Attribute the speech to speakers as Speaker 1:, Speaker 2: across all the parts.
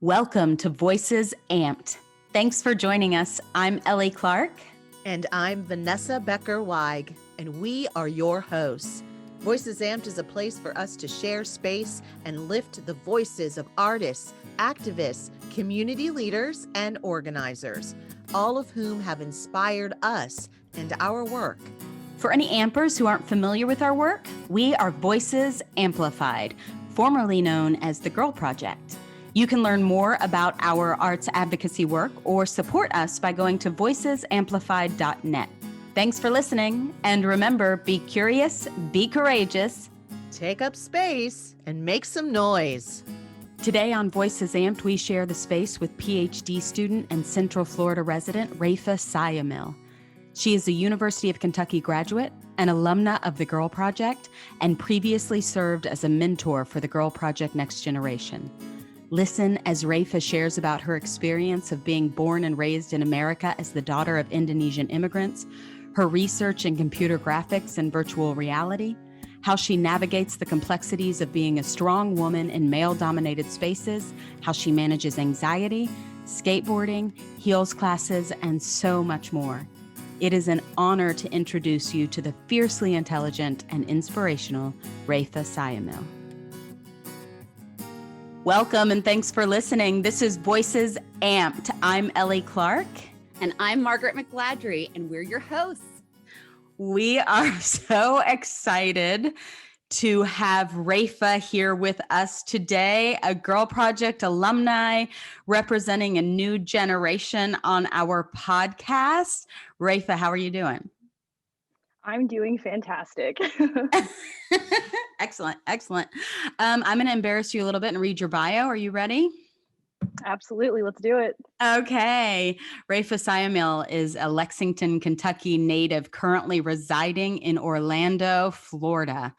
Speaker 1: Welcome to Voices Amped. Thanks for joining us. I'm Ellie Clark.
Speaker 2: And I'm Vanessa Becker-Weig, and we are your hosts. Voices Amped is a place for us to share space and lift the voices of artists, activists, community leaders, and organizers, all of whom have inspired us and our work.
Speaker 1: For any ampers who aren't familiar with our work, we are Voices Amplified, formerly known as the Girl Project. You can learn more about our arts advocacy work or support us by going to voicesamplified.net. Thanks for listening, and remember, be curious, be courageous,
Speaker 2: take up space, and make some noise.
Speaker 1: Today on Voices Amped, we share the space with PhD student and Central Florida resident Raiffa Syamil. She is a University of Kentucky graduate, an alumna of the Girl Project, and previously served as a mentor for the Girl Project Next Generation. Listen as Raiffa shares about her experience of being born and raised in America as the daughter of Indonesian immigrants, her research in computer graphics and virtual reality, how she navigates the complexities of being a strong woman in male-dominated spaces, how she manages anxiety, skateboarding, heels classes, and so much more. It is an honor to introduce you to the fiercely intelligent and inspirational Raiffa Syamil. Welcome and thanks for listening. This is Voices Amped. I'm Ellie Clark.
Speaker 3: And I'm Margaret McGladry, and we're your hosts.
Speaker 1: We are so excited to have Raiffa here with us today, a Girl Project alumni representing a new generation on our podcast. Raiffa, how are you doing?
Speaker 4: I'm doing fantastic.
Speaker 1: Excellent. I'm going to embarrass you a little bit and read your bio. Are you ready?
Speaker 4: Absolutely. Let's do it.
Speaker 1: Okay. Raiffa Syamil is a Lexington, Kentucky native currently residing in Orlando, Florida.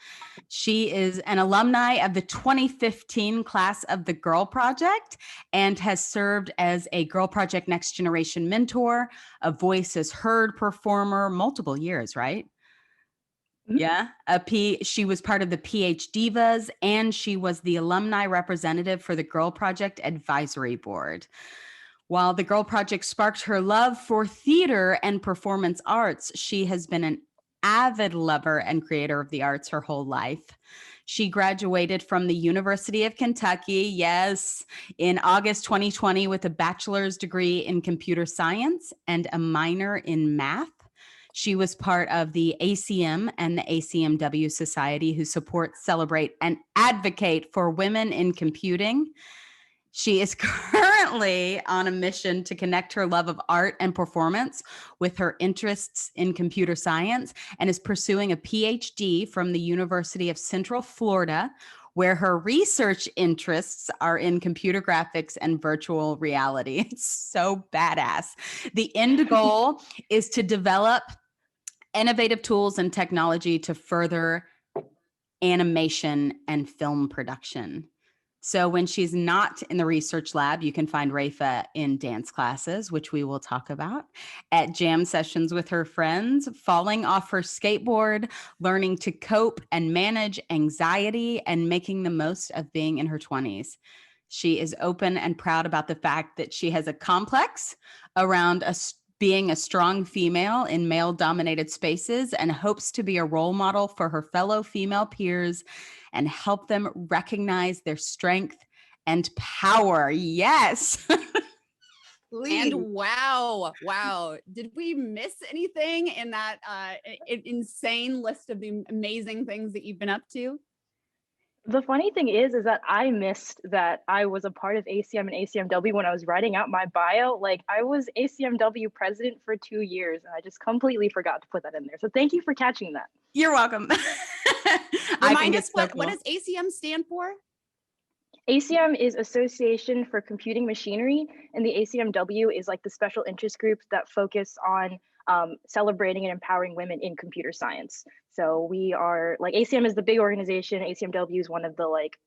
Speaker 1: She is an alumni of the 2015 class of the Girl Project and has served as a Girl Project Next Generation mentor, a Voice is Heard performer, multiple years, right? Yeah. She was part of the PhD and she was the alumni representative for the Girl Project Advisory Board. While the Girl Project sparked her love for theater and performance arts, she has been an avid lover and creator of the arts her whole life. She graduated from the University of Kentucky, yes, in August 2020 with a bachelor's degree in computer science and a minor in math. She was part of the ACM and the ACMW Society who support, celebrate, and advocate for women in computing. She is currently on a mission to connect her love of art and performance with her interests in computer science and is pursuing a PhD from the University of Central Florida, where her research interests are in computer graphics and virtual reality. It's so badass. The end goal is to develop innovative tools and technology to further animation and film production. So when she's not in the research lab, you can find Raiffa in dance classes, which we will talk about, at jam sessions with her friends, falling off her skateboard, learning to cope and manage anxiety, and making the most of being in her 20s. She is open and proud about the fact that she has a complex around being a strong female in male-dominated spaces and hopes to be a role model for her fellow female peers and help them recognize their strength and power. Yes.
Speaker 3: And wow. Did we miss anything in that insane list of the amazing things that you've been up to?
Speaker 4: The funny thing is that I missed that I was a part of ACM and ACMW when I was writing out my bio. Like, I was ACMW president for 2 years, and I just completely forgot to put that in there. So thank you for catching that.
Speaker 1: You're welcome.
Speaker 3: Remind us, what does ACM stand for?
Speaker 4: ACM is Association for Computing Machinery, and the ACMW is like the special interest groups that focus on celebrating and empowering women in computer science. So we are like, ACM is the big organization. ACMW is one of the like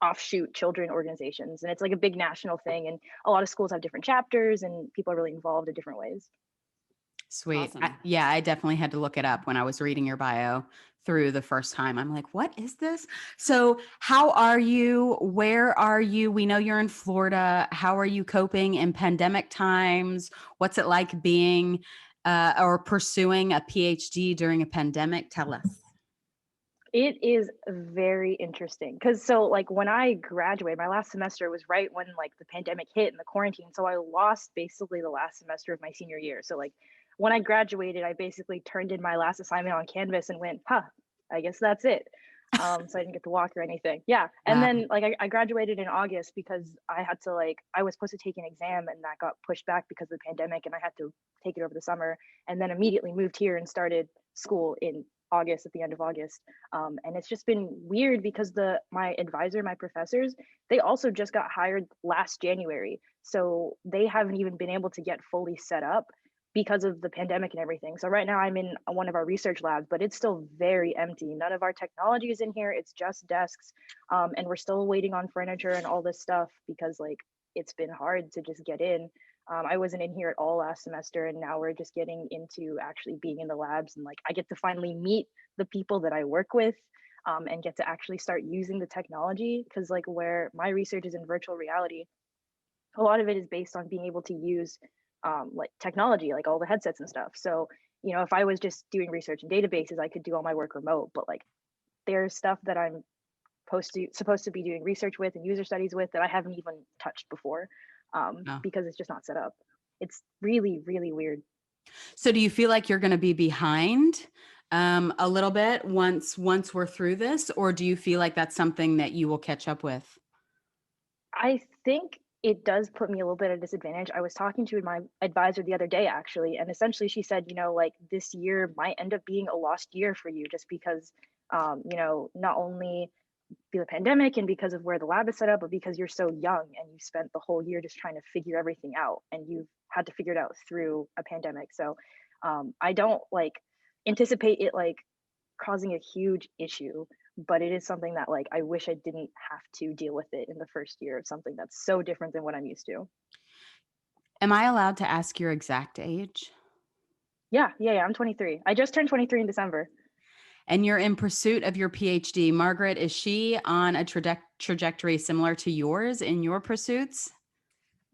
Speaker 4: offshoot children organizations, and it's like a big national thing. And a lot of schools have different chapters, and people are really involved in different ways.
Speaker 1: Sweet.
Speaker 3: Awesome.
Speaker 1: Yeah, I definitely had to look it up when I was reading your bio through the first time. I'm like, what is this? So, how are you? Where are you? We know you're in Florida. How are you coping in pandemic times? What's it like being or pursuing a PhD during a pandemic? Tell us.
Speaker 4: It is very interesting because so like when I graduated, my last semester was right when like the pandemic hit and the quarantine. So I lost basically the last semester of my senior year. So like when I graduated, I basically turned in my last assignment on Canvas and went, huh, I guess that's it. So I didn't get to walk or anything. Yeah. And
Speaker 1: Wow.
Speaker 4: then like I graduated in August because I had to like I was supposed to take an exam and that got pushed back because of the pandemic and I had to take it over the summer and then immediately moved here and started school in August at the end of August. And it's just been weird because my advisor, my professors, they also just got hired last January. So they haven't even been able to get fully set up because of the pandemic and everything. So right now I'm in one of our research labs, but it's still very empty. None of our technology is in here. It's just desks. And we're still waiting on furniture and all this stuff because like it's been hard to just get in. I wasn't in here at all last semester, and now we're just getting into actually being in the labs. And like, I get to finally meet the people that I work with and get to actually start using the technology. Because, like, where my research is in virtual reality, a lot of it is based on being able to use like technology, like all the headsets and stuff. So, if I was just doing research in databases, I could do all my work remote. But like, there's stuff that I'm supposed to be doing research with and user studies with that I haven't even touched before
Speaker 1: Oh.
Speaker 4: because it's just not set up. It's really, really weird.
Speaker 1: So, do you feel like you're going to be behind a little bit once we're through this, or do you feel like that's something that you will catch up with?
Speaker 4: I think it does put me a little bit at a disadvantage. I was talking to my advisor the other day, actually, and essentially she said, like this year might end up being a lost year for you just because, not only be the pandemic and because of where the lab is set up, but because you're so young and you spent the whole year just trying to figure everything out and you've had to figure it out through a pandemic. So I don't like anticipate it like causing a huge issue, but it is something that like I wish I didn't have to deal with it in the first year of something that's so different than what I'm used to.
Speaker 1: Am I allowed to ask your exact age?
Speaker 4: Yeah. I'm 23. I just turned 23 in December.
Speaker 1: And you're in pursuit of your PhD. Margaret, is she on a trajectory similar to yours in your pursuits?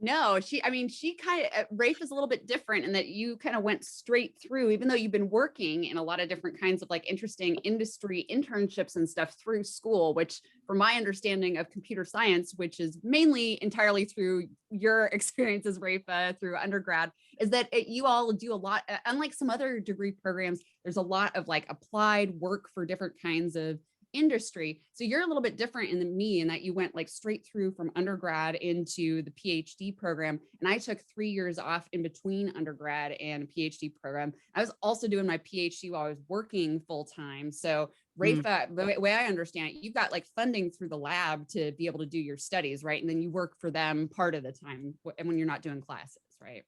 Speaker 3: No, she kind of, Rafe is a little bit different in that you kind of went straight through, even though you've been working in a lot of different kinds of like interesting industry internships and stuff through school, which from my understanding of computer science, which is mainly entirely through your experiences, Rafa, through undergrad, is that you all do a lot, unlike some other degree programs, there's a lot of like applied work for different kinds of industry. So you're a little bit different than me in that you went like straight through from undergrad into the PhD program. And I took 3 years off in between undergrad and PhD program. I was also doing my PhD while I was working full time. So Rafa, the way I understand it, you've got like funding through the lab to be able to do your studies, right? And then you work for them part of the time and when you're not doing classes, right?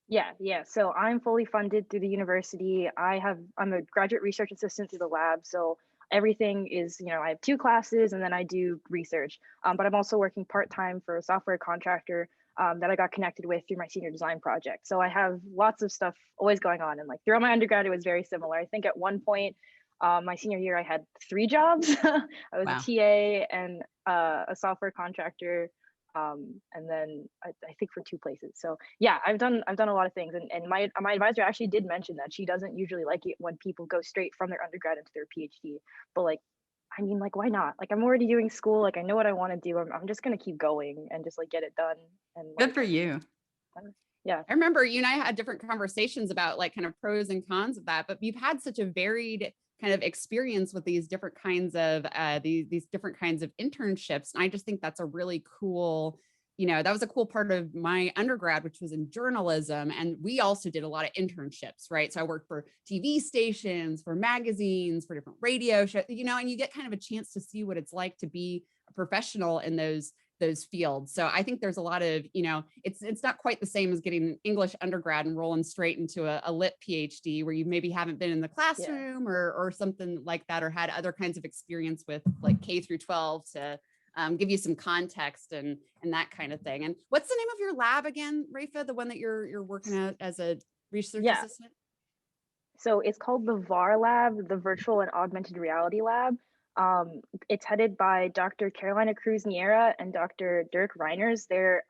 Speaker 4: Yeah. So I'm fully funded through the university. I'm a graduate research assistant through the lab. So everything is, I have 2 classes and then I do research. But I'm also working part-time for a software contractor that I got connected with through my senior design project. So I have lots of stuff always going on. And like throughout my undergrad, it was very similar. I think at one point, my senior year, I had 3 jobs. I was
Speaker 1: Wow.
Speaker 4: a TA and a software contractor, and then I think for 2 places. So yeah, I've done a lot of things, and my advisor actually did mention that she doesn't usually like it when people go straight from their undergrad into their PhD. But like, I mean, like, why not? Like, I'm already doing school. Like, I know what I want to do. I'm just gonna keep going and just like get it done. And
Speaker 1: Good
Speaker 4: like,
Speaker 1: for you.
Speaker 4: yeah.
Speaker 3: I remember you and I had different conversations about like kind of pros and cons of that, but you've had such a varied kind of experience with these different kinds of these different kinds of internships. And I just think that's a really cool, that was a cool part of my undergrad, which was in journalism. And we also did a lot of internships, right? So I worked for TV stations, for magazines, for different radio shows, and you get kind of a chance to see what it's like to be a professional in those fields. So I think there's a lot of, it's not quite the same as getting an English undergrad and rolling straight into a lit PhD where you maybe haven't been in the classroom or something like that, or had other kinds of experience with like K through 12 to give you some context and that kind of thing. And what's the name of your lab again, Rafa? The one that you're working at as a research
Speaker 4: Yeah.
Speaker 3: assistant?
Speaker 4: So it's called the VAR Lab, the Virtual and Augmented Reality Lab. It's headed by Dr. Carolina Cruz Niera and Dr. Dirk Reiners. They're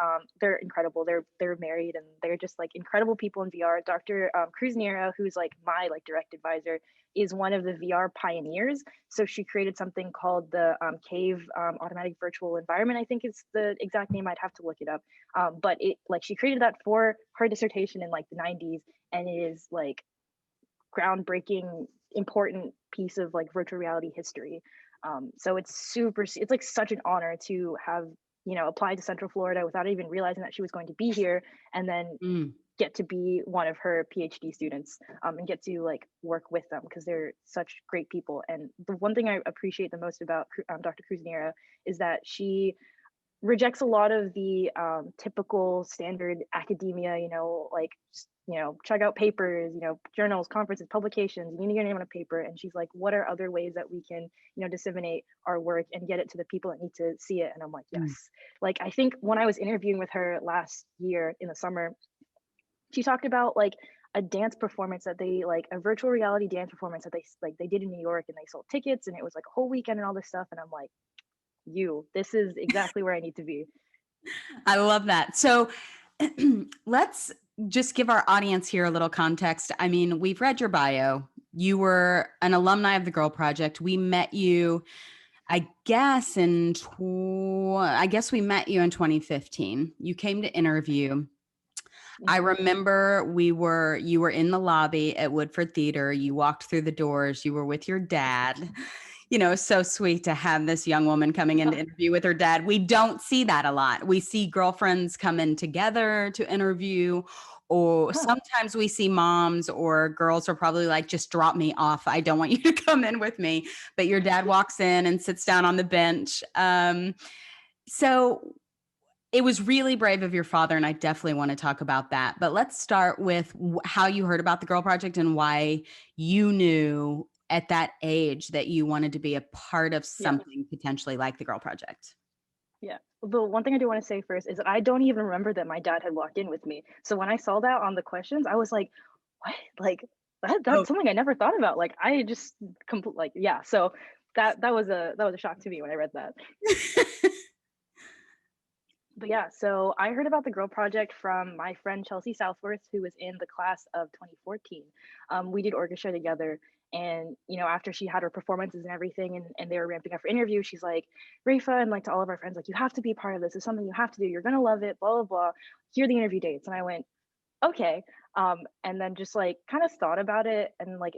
Speaker 4: incredible. They're married and they're just like incredible people in VR. Dr. Cruz Niera, who's like my like direct advisor, is one of the VR pioneers. So she created something called the CAVE Automatic Virtual Environment. I think is the exact name. I'd have to look it up. But it like she created that for her dissertation in like the 90s, and it is like groundbreaking, important piece of like virtual reality history. So it's like such an honor to have, applied to Central Florida without even realizing that she was going to be here, and then get to be one of her PhD students, and get to like work with them because they're such great people. And the one thing I appreciate the most about Dr. Cruz Niera is that she rejects a lot of the typical standard academia, like, check out papers, journals, conferences, publications, you need your name on a paper. And she's like, what are other ways that we can, disseminate our work and get it to the people that need to see it? And I'm like, yes. Like, I think when I was interviewing with her last year in the summer, she talked about like a dance performance that they like a virtual reality dance performance that they did in New York, and they sold tickets and it was like a whole weekend and all this stuff. And I'm like, this is exactly where I need to be.
Speaker 1: I love that. So let's just give our audience here a little context. I mean, we've read your bio. You were an alumni of the Girl Project. We met you, I guess we met you in 2015. You came to interview. I remember you were in the lobby at Woodford Theater. You walked through the doors. You were with your dad. So sweet to have this young woman coming in to interview with her dad. We don't see that a lot. We see girlfriends come in together to interview, or sometimes we see moms or girls are probably like, just drop me off. I don't want you to come in with me. But your dad walks in and sits down on the bench. So it was really brave of your father, and I definitely want to talk about that. But let's start with how you heard about the Girl Project and why you knew at that age that you wanted to be a part of something potentially like the Girl Project.
Speaker 4: Yeah. The one thing I do want to say first is that I don't even remember that my dad had walked in with me. So when I saw that on the questions, I was like, what? Like that's something I never thought about. Like I just So that was a shock to me when I read that. But yeah, so I heard about the Girl Project from my friend Chelsea Southworth, who was in the class of 2014. We did orchestra together. And, after she had her performances and everything, and they were ramping up for interview, she's like, Raiffa, and like to all of our friends, like, you have to be part of this. It's something you have to do. You're going to love it, blah, blah, blah. Here are the interview dates. And I went, okay. And then just like kind of thought about it, and like,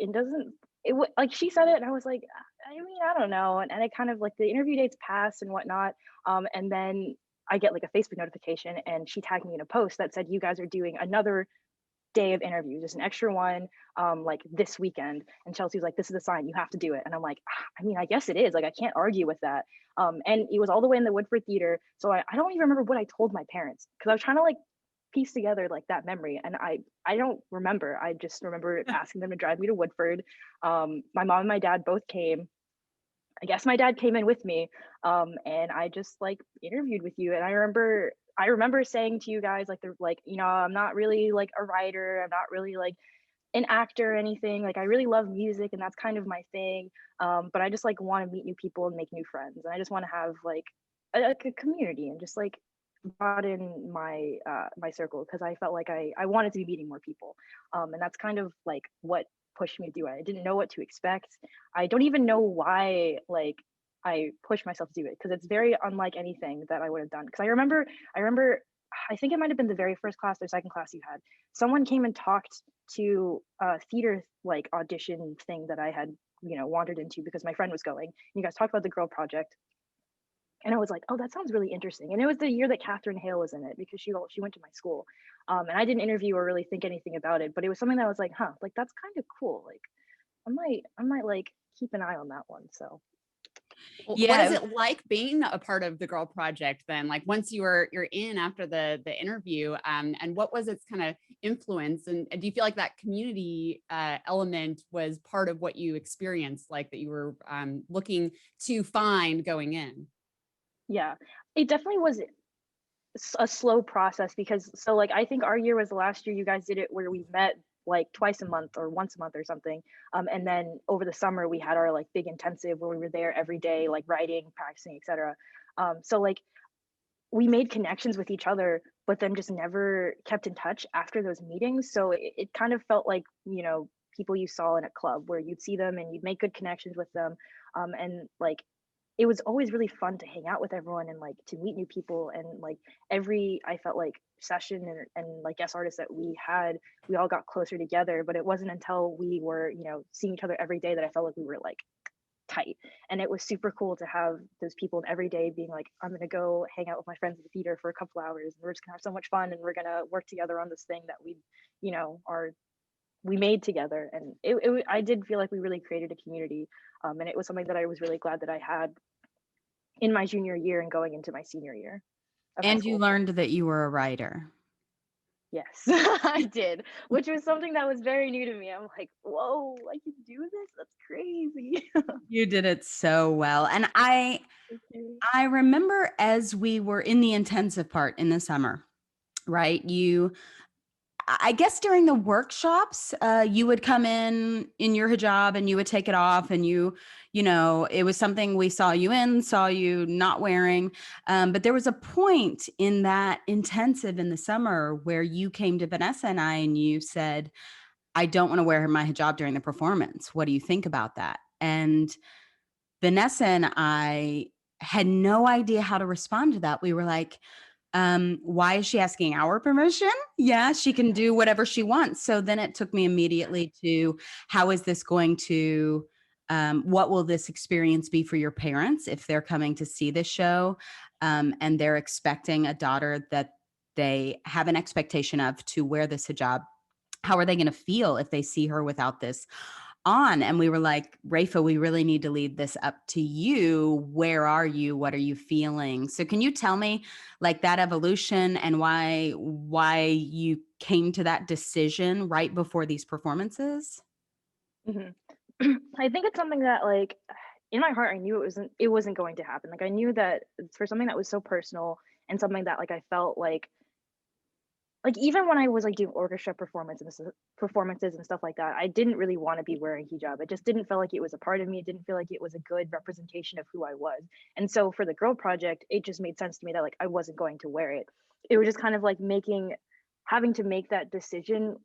Speaker 4: like she said it and I was like, I mean, I don't know. And I kind of like the interview dates passed and whatnot. And then I get like a Facebook notification, and she tagged me in a post that said, you guys are doing another day of interviews, just an extra one, like this weekend. And Chelsea was like, this is a sign, you have to do it. And I'm like, I mean, I guess it is. Like, I can't argue with that. And it was all the way in the Woodford Theater. So I don't even remember what I told my parents, because I was trying to like piece together like that memory. And I don't remember. I just remember asking them to drive me to Woodford. My mom and my dad both came. I guess my dad came in with me, and I just like interviewed with you. And I remember saying to you guys, like, I'm not really like a writer. I'm not really like an actor or anything. Like, I really love music, and that's kind of my thing. But I just like want to meet new people and make new friends. And I just want to have like a community and just like broaden my my circle, because I felt like I wanted to be meeting more people. And that's kind of like what pushed me to do it. I didn't know what to expect. I don't even know why like I pushed myself to do it, because it's very unlike anything that I would have done. Because I remember I think it might have been the very first class or second class you had. Someone came and talked to a theater like audition thing that I had wandered into because my friend was going. You guys talked about the Girl Project. And I was like, oh, that sounds really interesting. And it was the year that Catherine Hale was in it, because she went to my school. And I didn't interview or really think anything about it, but it was something that I was like, like that's kind of cool. Like I might like keep an eye on that one. So
Speaker 3: what is it like being a part of the Girl Project then? Like once you're in after the interview, and what was its kind of influence? And do you feel like that community element was part of what you experienced, like that you were looking to find going in?
Speaker 4: Yeah, it definitely was a slow process, because like I think our year was the last year you guys did it where we met like twice a month or once a month or something. And then over the summer we had our like big intensive where we were there every day, like writing, practicing, etc. So like we made connections with each other, but then just never kept in touch after those meetings. So it kind of felt like, you know, people you saw in a club where you'd see them and you'd make good connections with them. And like it was always really fun to hang out with everyone and like to meet new people. And like every, I felt like session and like guest artists that we had, we all got closer together. But it wasn't until we were, you know, seeing each other every day that I felt like we were like tight. And it was super cool to have those people every day being like, I'm gonna go hang out with my friends at the theater for a couple hours and we're just gonna have so much fun and we're gonna work together on this thing that we, you know, we made together. And I did feel like we really created a community. And it was something that I was really glad that I had in my junior year and going into my senior year of high
Speaker 1: And you
Speaker 4: school.
Speaker 1: learned that you were a writer.
Speaker 4: Yes, I did, which was something that was very new to me. I'm like, whoa, I can do this? That's crazy.
Speaker 1: You did it so well. And I remember as we were in the intensive part in the summer, right? I guess during the workshops, you would come in your hijab and you would take it off and you know, it was something we saw you not wearing. But there was a point in that intensive in the summer where you came to Vanessa and I and you said, I don't want to wear my hijab during the performance. What do you think about that? And Vanessa and I had no idea how to respond to that. We were like, why is she asking our permission? Yeah, she can do whatever she wants. So then it took me immediately to how is this going to, what will this experience be for your parents if they're coming to see this show and they're expecting a daughter that they have an expectation of to wear this hijab? How are they going to feel if they see her without this on? And we were like, Raiffa, we really need to lead this up to you. Where are you? What are you feeling? So can you tell me like that evolution and why you came to that decision right before these performances?
Speaker 4: Mhm. I think it's something that like in my heart I knew it wasn't going to happen. Like I knew that for something that was so personal and something that like I felt like even when I was like doing orchestra performances and stuff like that, I didn't really want to be wearing hijab. It just didn't feel like it was a part of me. It didn't feel like it was a good representation of who I was. And so for the Girl Project, it just made sense to me that like I wasn't going to wear it. It was just kind of like having to make that decision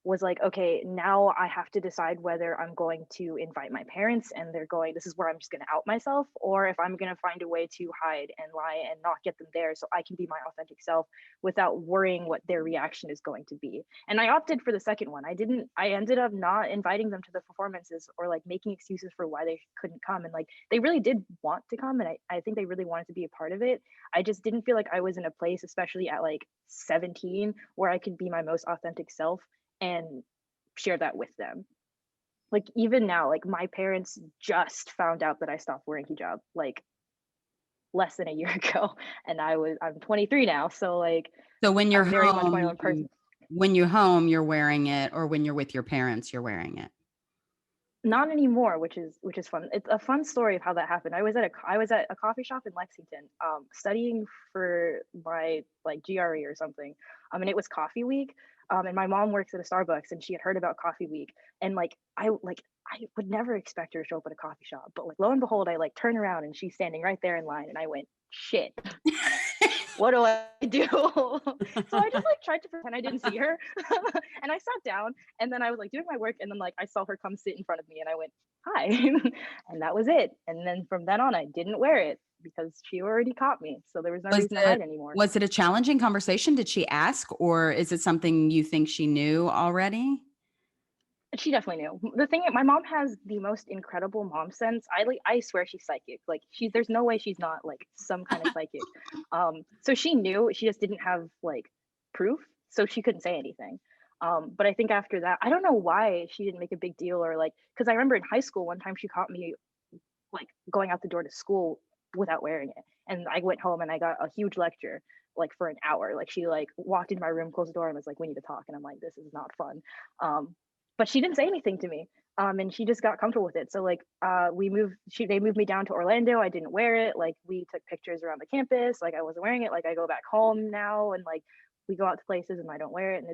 Speaker 4: was like, okay, now I have to decide whether I'm going to invite my parents and this is where I'm just going to out myself, or if I'm going to find a way to hide and lie and not get them there so I can be my authentic self without worrying what their reaction is going to be. And I opted for the second one. I ended up not inviting them to the performances or like making excuses for why they couldn't come. And like, they really did want to come. And I think they really wanted to be a part of it. I just didn't feel like I was in a place, especially at like 17, where I could be my most authentic self and share that with them. Like even now, like my parents just found out that I stopped wearing hijab like less than a year ago, and I'm 23 now, so like
Speaker 1: So when you're
Speaker 4: I'm very much my
Speaker 1: home,
Speaker 4: own person.
Speaker 1: when you're home, you're wearing it, or when you're with your parents, you're wearing it.
Speaker 4: Not anymore, which is fun. It's a fun story of how that happened. I was at a coffee shop in Lexington, studying for my like GRE or something, and it was coffee week. And my mom works at a Starbucks, and she had heard about coffee week, and I would never expect her to show up at a coffee shop, but like lo and behold, I like turn around and she's standing right there in line, and I went, shit. What do I do? So I just like tried to pretend I didn't see her. And I sat down and then I was like doing my work and then like I saw her come sit in front of me and I went, hi. And that was it. And then from then on I didn't wear it because she already caught me. So there was no reason to hide anymore.
Speaker 1: Was it a challenging conversation? Did she ask, or is it something you think she knew already?
Speaker 4: She definitely knew. The thing, my mom has the most incredible mom sense. I swear she's psychic. Like there's no way she's not like some kind of psychic. So she knew, she just didn't have like proof, so she couldn't say anything. But I think after that, I don't know why she didn't make a big deal, or like, because I remember in high school one time she caught me like going out the door to school without wearing it, and I went home and I got a huge lecture like for an hour. Like she like walked into my room, closed the door, and was like, we need to talk. And I'm like, this is not fun. But she didn't say anything to me. And she just got comfortable with it. So like they moved me down to Orlando. I didn't wear it. Like we took pictures around the campus. Like I wasn't wearing it. Like I go back home now and like we go out to places and I don't wear it. And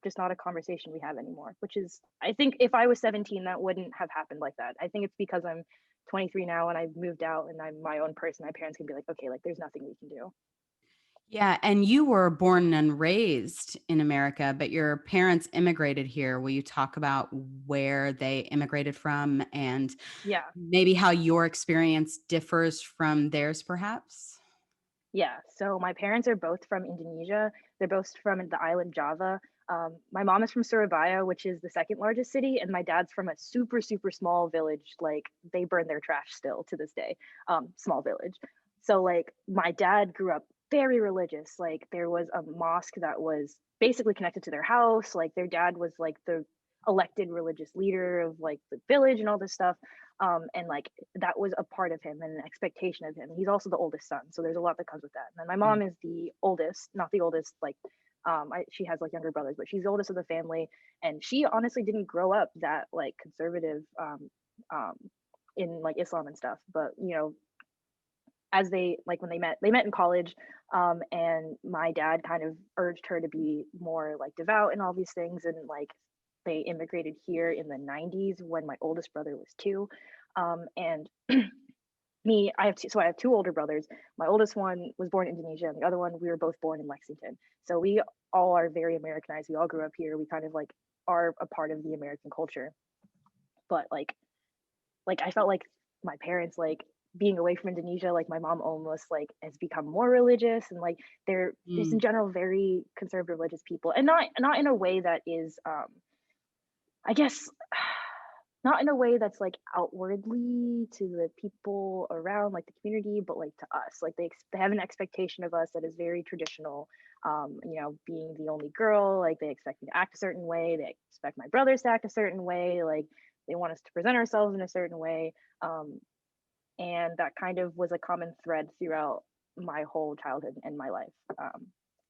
Speaker 4: just not a conversation we have anymore, which is, I think if I was 17, that wouldn't have happened like that. I think it's because I'm 23 now and I've moved out and I'm my own person. My parents can be like, okay, like there's nothing we can do.
Speaker 1: Yeah, and you were born and raised in America, but your parents immigrated here. Will you talk about where they immigrated from and
Speaker 4: Yeah.
Speaker 1: maybe how your experience differs from theirs, perhaps?
Speaker 4: Yeah, so my parents are both from Indonesia. They're both from the island Java. My mom is from Surabaya, which is the second largest city, and my dad's from a super, super small village. Like they burn their trash still to this day. Small village. So like my dad grew up very religious. Like there was a mosque that was basically connected to their house. Like their dad was like the elected religious leader of like the village and all this stuff. And like that was a part of him and an expectation of him. He's also the oldest son, so there's a lot that comes with that. And then my mom is the oldest, not the oldest, like she has like younger brothers, but she's the oldest of the family, and she honestly didn't grow up that like conservative um, in like Islam and stuff. But you know, as they like when they met in college, and my dad kind of urged her to be more like devout and all these things, and like they immigrated here in the 90s when my oldest brother was 2. And me, I have two, so I have 2 older brothers. My oldest one was born in Indonesia, and the other one we were both born in Lexington. So we all are very Americanized. We all grew up here. We kind of like are a part of the American culture. But like I felt like my parents like being away from Indonesia, like my mom almost like has become more religious, and like they're just in
Speaker 1: Mm.
Speaker 4: general very conservative religious people, and not in a way that is I guess not in a way that's like outwardly to the people around like the community, but like to us, like they have an expectation of us that is very traditional. You know, being the only girl, like they expect me to act a certain way, they expect my brothers to act a certain way, like they want us to present ourselves in a certain way. And that kind of was a common thread throughout my whole childhood and my life.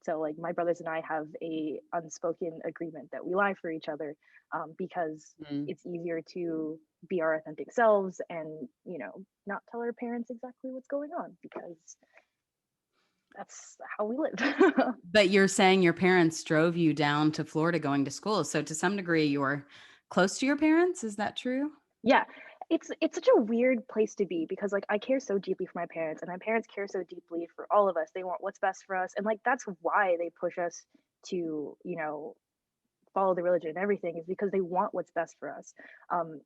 Speaker 4: So like my brothers and I have a unspoken agreement that we lie for each other, because
Speaker 1: Mm.
Speaker 4: it's easier to be our authentic selves and, you know, not tell our parents exactly what's going on, because that's how we live.
Speaker 1: But you're saying your parents drove you down to Florida going to school. So to some degree, you're close to your parents. Is that true?
Speaker 4: Yeah, it's such a weird place to be, because like I care so deeply for my parents, and my parents care so deeply for all of us. They want what's best for us, and like that's why they push us to, you know, follow the religion and everything, is because they want what's best for us.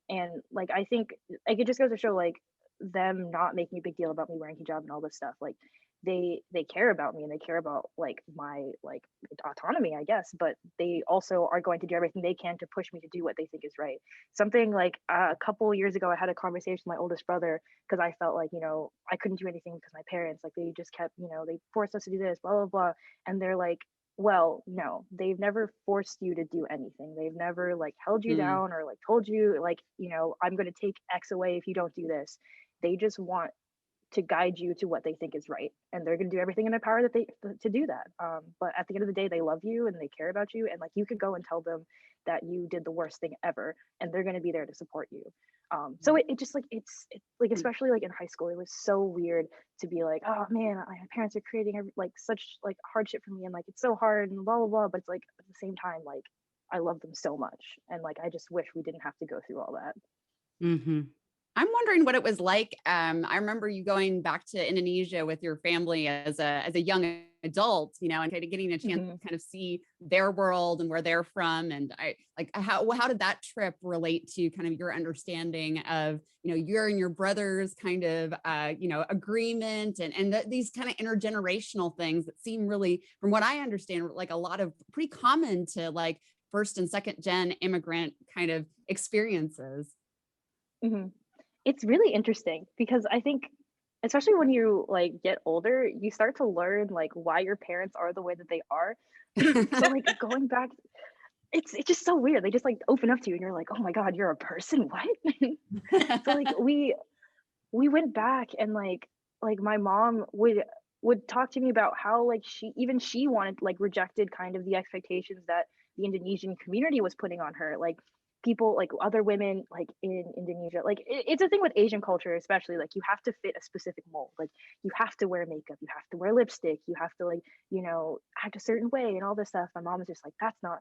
Speaker 4: And like I think like it just goes to show like them not making a big deal about me wearing hijab and all this stuff. Like they care about me, and they care about like my like autonomy, I guess, but they also are going to do everything they can to push me to do what they think is right. Something like a couple years ago I had a conversation with my oldest brother, because I felt like, you know, I couldn't do anything because my parents, like they just kept, you know, they forced us to do this, blah blah blah. And they're like, well, no, they've never forced you to do anything. They've never like held you
Speaker 1: Mm.
Speaker 4: down or like told you like, you know, I'm going to take X away if you don't do this. They just want to guide you to what they think is right, and they're going to do everything in their power that they to do that. But at the end of the day, they love you and they care about you, and like you could go and tell them that you did the worst thing ever, and they're going to be there to support you. So it just like it, like especially like in high school, it was so weird to be like, oh man, my parents are creating like such like hardship for me, and like it's so hard and blah blah blah. But it's like at the same time, like I love them so much, and like I just wish we didn't have to go through all that.
Speaker 1: Hmm.
Speaker 3: I'm wondering what it was like. I remember you going back to Indonesia with your family as a young adult, you know, and kind of getting a chance
Speaker 4: Mhm.
Speaker 3: to kind of see their world and where they're from. And I like how did that trip relate to kind of your understanding of, you know, your and your brother's kind of you know, agreement and these kind of intergenerational things that seem really, from what I understand, like a lot of pretty common to like first and second gen immigrant kind of experiences.
Speaker 4: Mhm. It's really interesting, because I think especially when you like get older, you start to learn like why your parents are the way that they are. So like going back, it's just so weird. They just like open up to you and you're like, "Oh my God, you're a person." What? So like we went back, and like my mom would talk to me about how like she wanted like rejected kind of the expectations that the Indonesian community was putting on her. Like people, like other women, like in Indonesia, like it's a thing with Asian culture, especially, like you have to fit a specific mold. Like you have to wear makeup, you have to wear lipstick, you have to, like, you know, act a certain way and all this stuff. My mom is just like, that's not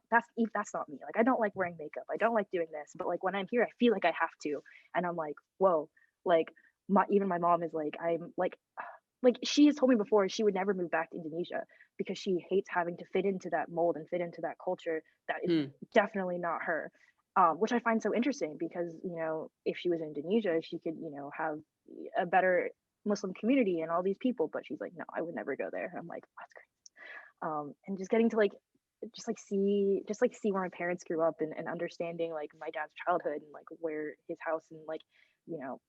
Speaker 4: me. Like I don't like wearing makeup, I don't like doing this, but like when I'm here I feel like I have to. And I'm like, whoa. Like even my mom is like, I'm like she has told me before she would never move back to Indonesia because she hates having to fit into that mold and fit into that culture that is definitely not her. Which I find so interesting because, you know, if she was in Indonesia, she could, you know, have a better Muslim community and all these people, but she's like, no, I would never go there. I'm like, oh, that's great. And just getting to like see where my parents grew up, and understanding like my dad's childhood and like where his house and like, you know,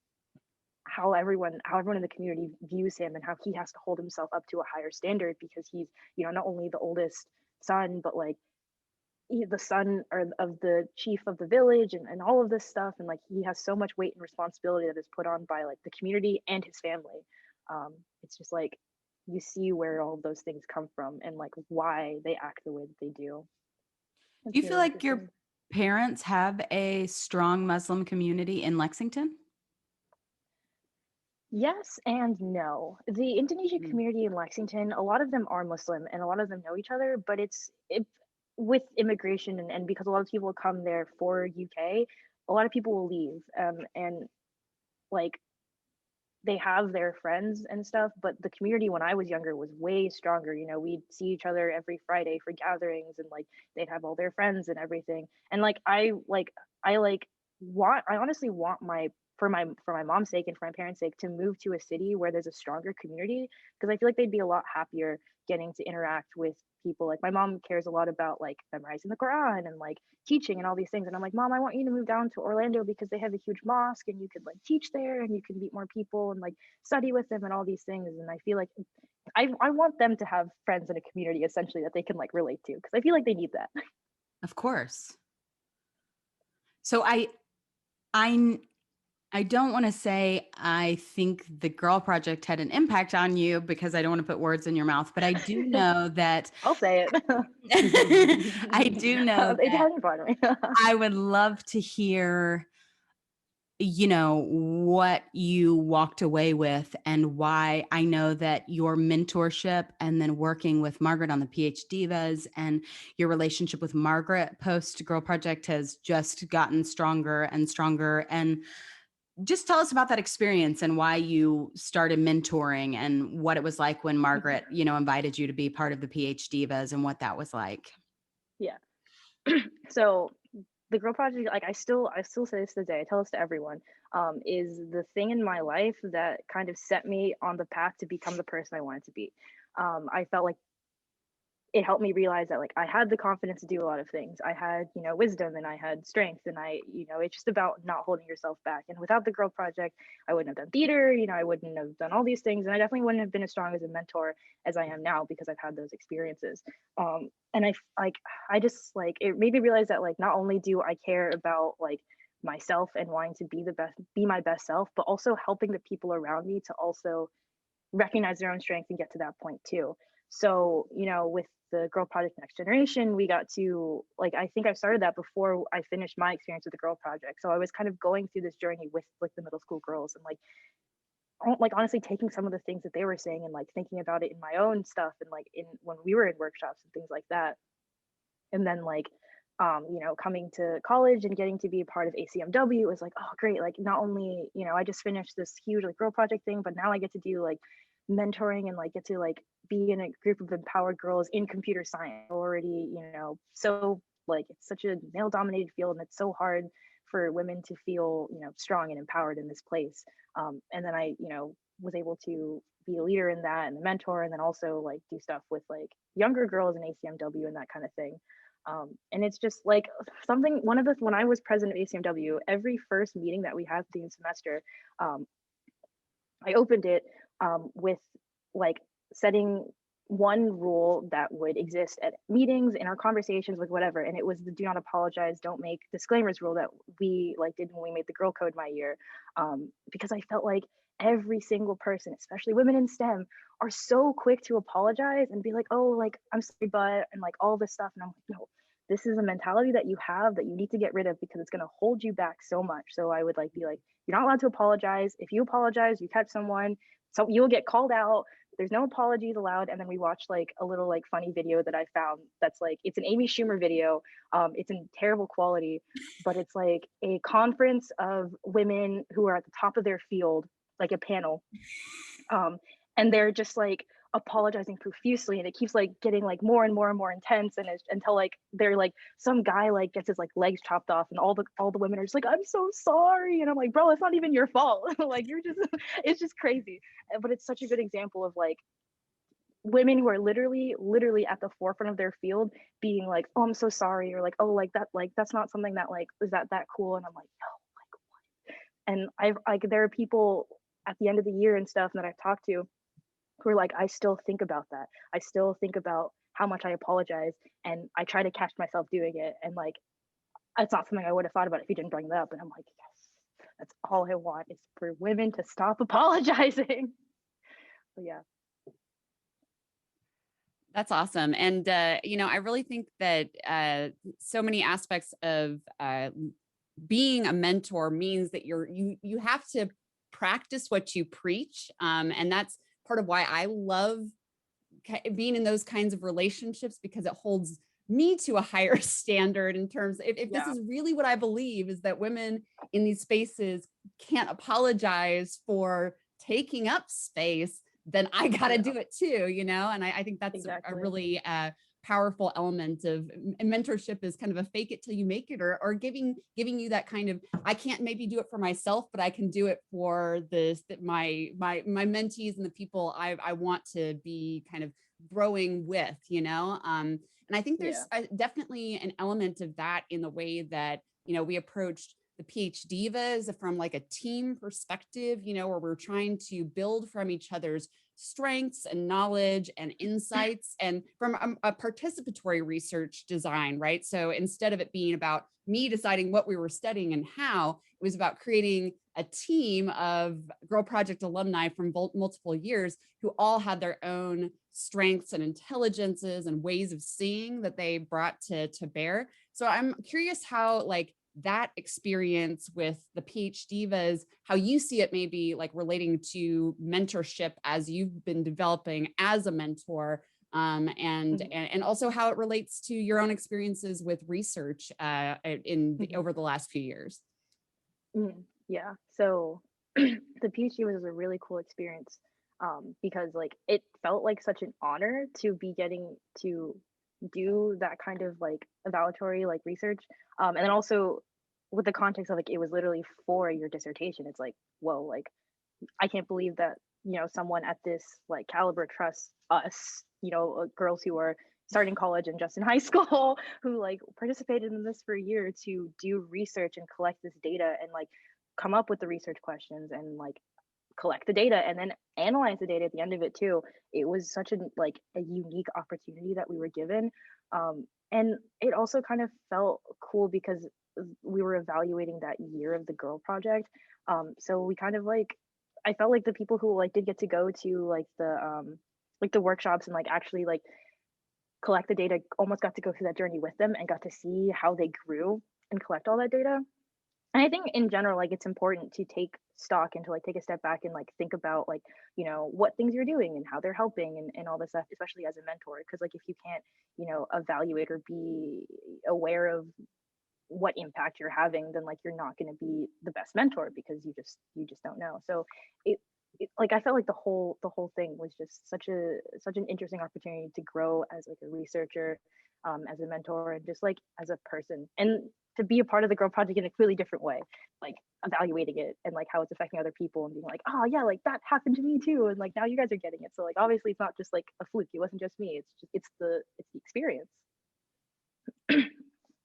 Speaker 4: how everyone in the community views him and how he has to hold himself up to a higher standard because he's, you know, not only the oldest son, but like the son or of the chief of the village, and all of this stuff, and like he has so much weight and responsibility that is put on by like the community and his family. It's just like you see where all of those things come from and like why they act the way that they do.
Speaker 1: Do you feel like your parents have a strong Muslim community in Lexington?
Speaker 4: Yes and no. The Indonesian community in Lexington, a lot of them are Muslim and a lot of them know each other, but with immigration and because a lot of people come there for UK, a lot of people will leave, and like they have their friends and stuff, but the community when I was younger was way stronger. You know, we'd see each other every Friday for gatherings, and like they'd have all their friends and everything. And like I honestly want for my mom's sake and for my parents' sake to move to a city where there's a stronger community, because I feel like they'd be a lot happier getting to interact with people. Like my mom cares a lot about like memorizing the Quran and like teaching and all these things, and I'm like, Mom, I want you to move down to Orlando because they have a huge mosque and you could like teach there and you can meet more people and like study with them and all these things. And I feel like I want them to have friends in a community essentially that they can like relate to, because I feel like they need that.
Speaker 1: Of course. So I don't want to say I think the Girl Project had an impact on you, because I don't want to put words in your mouth, but I do know that
Speaker 4: I'll say it.
Speaker 1: I do know
Speaker 4: It
Speaker 1: that
Speaker 4: hasn't bothered me.
Speaker 1: I would love to hear, you know, what you walked away with and why. I know that your mentorship and then working with Margaret on the PhDivas and your relationship with Margaret post Girl Project has just gotten stronger and stronger. And just tell us about that experience and why you started mentoring and what it was like when Margaret, you know, invited you to be part of the PhDivas and what that was like.
Speaker 4: Yeah. So the Girl Project, like I still say this to this day, I tell this to everyone, is the thing in my life that kind of set me on the path to become the person I wanted to be. I felt like it helped me realize that like I had the confidence to do a lot of things. I had, you know, wisdom and I had strength, and it's just about not holding yourself back. And without the Girl Project, I wouldn't have done theater, you know, I wouldn't have done all these things, and I definitely wouldn't have been as strong as a mentor as I am now because I've had those experiences. And I just like, it made me realize that like not only do I care about like myself and wanting to be my best self, but also helping the people around me to also recognize their own strength and get to that point too. So, you know, with the Girl Project Next Generation, we got to like, I think I started that before I finished my experience with the Girl Project. So I was kind of going through this journey with like the middle school girls, and like honestly taking some of the things that they were saying and like thinking about it in my own stuff, and like in when we were in workshops and things like that. And then like you know, coming to college and getting to be a part of ACMW was like, oh great, like not only, you know, I just finished this huge like Girl Project thing, but now I get to do like mentoring and like get to like be in a group of empowered girls in computer science already, you know. So like it's such a male dominated field, and it's so hard for women to feel, you know, strong and empowered in this place. And then I, you know, was able to be a leader in that and a mentor, and then also like do stuff with like younger girls in ACMW and that kind of thing. And it's just like something, when I was president of ACMW, every first meeting that we had through the semester, I opened it with like setting one rule that would exist at meetings, in our conversations, with whatever, and it was the do not apologize, don't make disclaimers rule that we like did when we made the Girl Code my year, because I felt like every single person, especially women in STEM, are so quick to apologize and be like, oh, like I'm sorry, but, and like all this stuff, and I'm like, no, this is a mentality that you have that you need to get rid of because it's going to hold you back so much. So I would like be like, you're not allowed to apologize. If you apologize, you catch someone, so you'll get called out. There's no apologies allowed. And then we watched like a little like funny video that I found that's like, it's an Amy Schumer video. It's in terrible quality, but it's like a conference of women who are at the top of their field, like a panel. And they're just like apologizing profusely, and it keeps like getting like more and more and more intense, and until like they're like some guy like gets his like legs chopped off, and all the women are just like, I'm so sorry, and I'm like, bro, it's not even your fault. Like you're just it's just crazy. But it's such a good example of like women who are literally at the forefront of their field being like, oh, I'm so sorry, or like, oh, like that's not something that like is that cool. And I'm like, no, like what? And I've like there are people at the end of the year and stuff that I've talked to who are like, I still think about that. I still think about how much I apologize, and I try to catch myself doing it. And like, it's not something I would have thought about if you didn't bring that up. And I'm like, yes, that's all I want is for women to stop apologizing. But yeah.
Speaker 3: That's awesome. And, I really think that so many aspects of being a mentor means that you have to practice what you preach. And that's part of why I love being in those kinds of relationships, because it holds me to a higher standard in terms of if this is really what I believe, is that women in these spaces can't apologize for taking up space, then I got to do it too, and I think that's
Speaker 4: exactly.
Speaker 3: a really powerful element of mentorship, is kind of a fake it till you make it, or giving you that kind of, I can't maybe do it for myself, but I can do it for my mentees and the people I want to be kind of growing with, and I think there's definitely an element of that in the way that, we approached the PhDivas from like a team perspective, where we're trying to build from each other's strengths and knowledge and insights, and from a participatory research design, right? So instead of it being about me deciding what we were studying and how, it was about creating a team of Girl Project alumni from multiple years who all had their own strengths and intelligences and ways of seeing that they brought to bear. So I'm curious how like that experience with the PhDivas, how you see it maybe like relating to mentorship as you've been developing as a mentor, and also how it relates to your own experiences with research over the last few years.
Speaker 4: Yeah, so the PhD was a really cool experience, because like it felt like such an honor to be getting to do that kind of like evaluatory like research, and then also with the context of like it was literally for your dissertation. It's like, whoa, like I can't believe that someone at this like caliber trusts us, girls who are starting college and just in high school who like participated in this for a year to do research and collect this data and like come up with the research questions and like collect the data and then analyze the data at the end of it too. It was such a unique opportunity that we were given, and it also kind of felt cool because we were evaluating that year of the Girl Project, so we kind of like, I felt like the people who like did get to go to like the workshops and like actually like collect the data almost got to go through that journey with them and got to see how they grew and collect all that data. And I think in general, like it's important to take stock and to like take a step back and like think about like, what things you're doing and how they're helping and all this stuff, especially as a mentor. Because like if you can't, evaluate or be aware of what impact you're having, then like you're not going to be the best mentor because you just don't know. So it like I felt like the whole thing was just such an interesting opportunity to grow as like a researcher, as a mentor, and just like as a person, and to be a part of the Girl Project in a completely different way, like evaluating it and like how it's affecting other people and being like, oh yeah, like that happened to me too, and like now you guys are getting it. So like obviously it's not just like a fluke. It wasn't just me. It's the experience.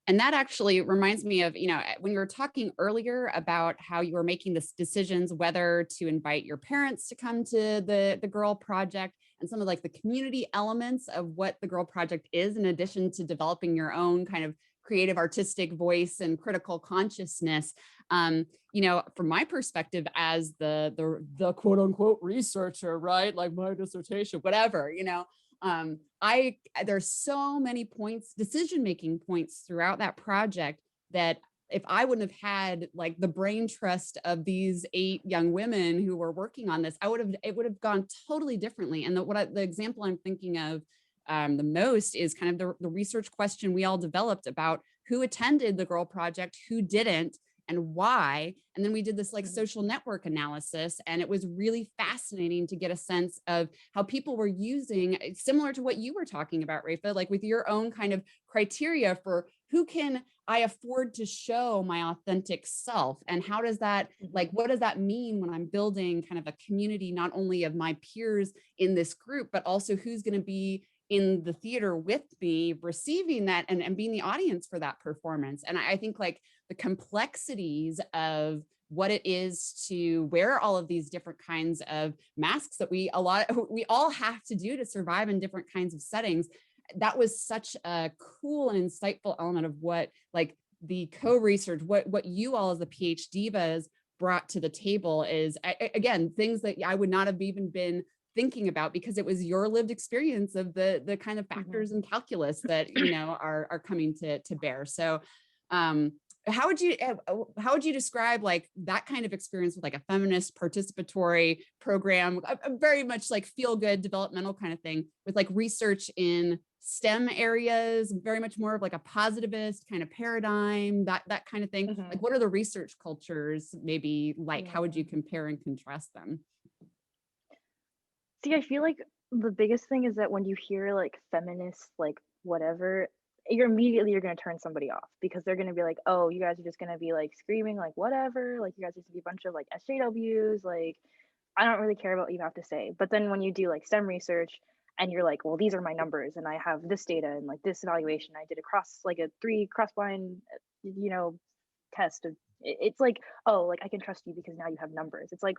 Speaker 3: And that actually reminds me of, when you were talking earlier about how you were making this decisions, whether to invite your parents to come to the Girl Project and some of like the community elements of what the Girl Project is, in addition to developing your own kind of creative artistic voice and critical consciousness. From my perspective as the quote unquote researcher, right? Like my dissertation, whatever, There's so many points, decision-making points throughout that project that if I wouldn't have had like the brain trust of these 8 young women who were working on this, it would have gone totally differently. And the example I'm thinking of the most is kind of the research question we all developed about who attended the Girl Project, who didn't, and why. And then we did this like social network analysis, and it was really fascinating to get a sense of how people were using, similar to what you were talking about, Raiffa, like with your own kind of criteria for who can I afford to show my authentic self, and how does that, like, what does that mean when I'm building kind of a community, not only of my peers in this group, but also who's going to be in the theater with me receiving that and being the audience for that performance. And I think like the complexities of what it is to wear all of these different kinds of masks that we all have to do to survive in different kinds of settings. That was such a cool and insightful element of what like the co-research, what you all as the PhD buzz brought to the table is, again, things that I would not have even been thinking about, because it was your lived experience of the kind of factors and calculus that, you know, are coming to bear. So how would you describe like that kind of experience with like a feminist participatory program, a very much like feel good developmental kind of thing, with like research in STEM areas, very much more of like a positivist kind of paradigm, that kind of thing? Like, what are the research cultures maybe like? How would you compare and contrast them?
Speaker 4: See, I feel like the biggest thing is that when you hear like feminist, like whatever, you're going to turn somebody off, because they're going to be like, oh, you guys are just going to be like screaming like whatever, like you guys are just be a bunch of like SJWs, like I don't really care about what you have to say. But then when you do like STEM research and you're like, well, these are my numbers and I have this data and like this evaluation I did across like a 3 cross-blind, you know, test of, it's like, oh, like I can trust you because now you have numbers. It's like,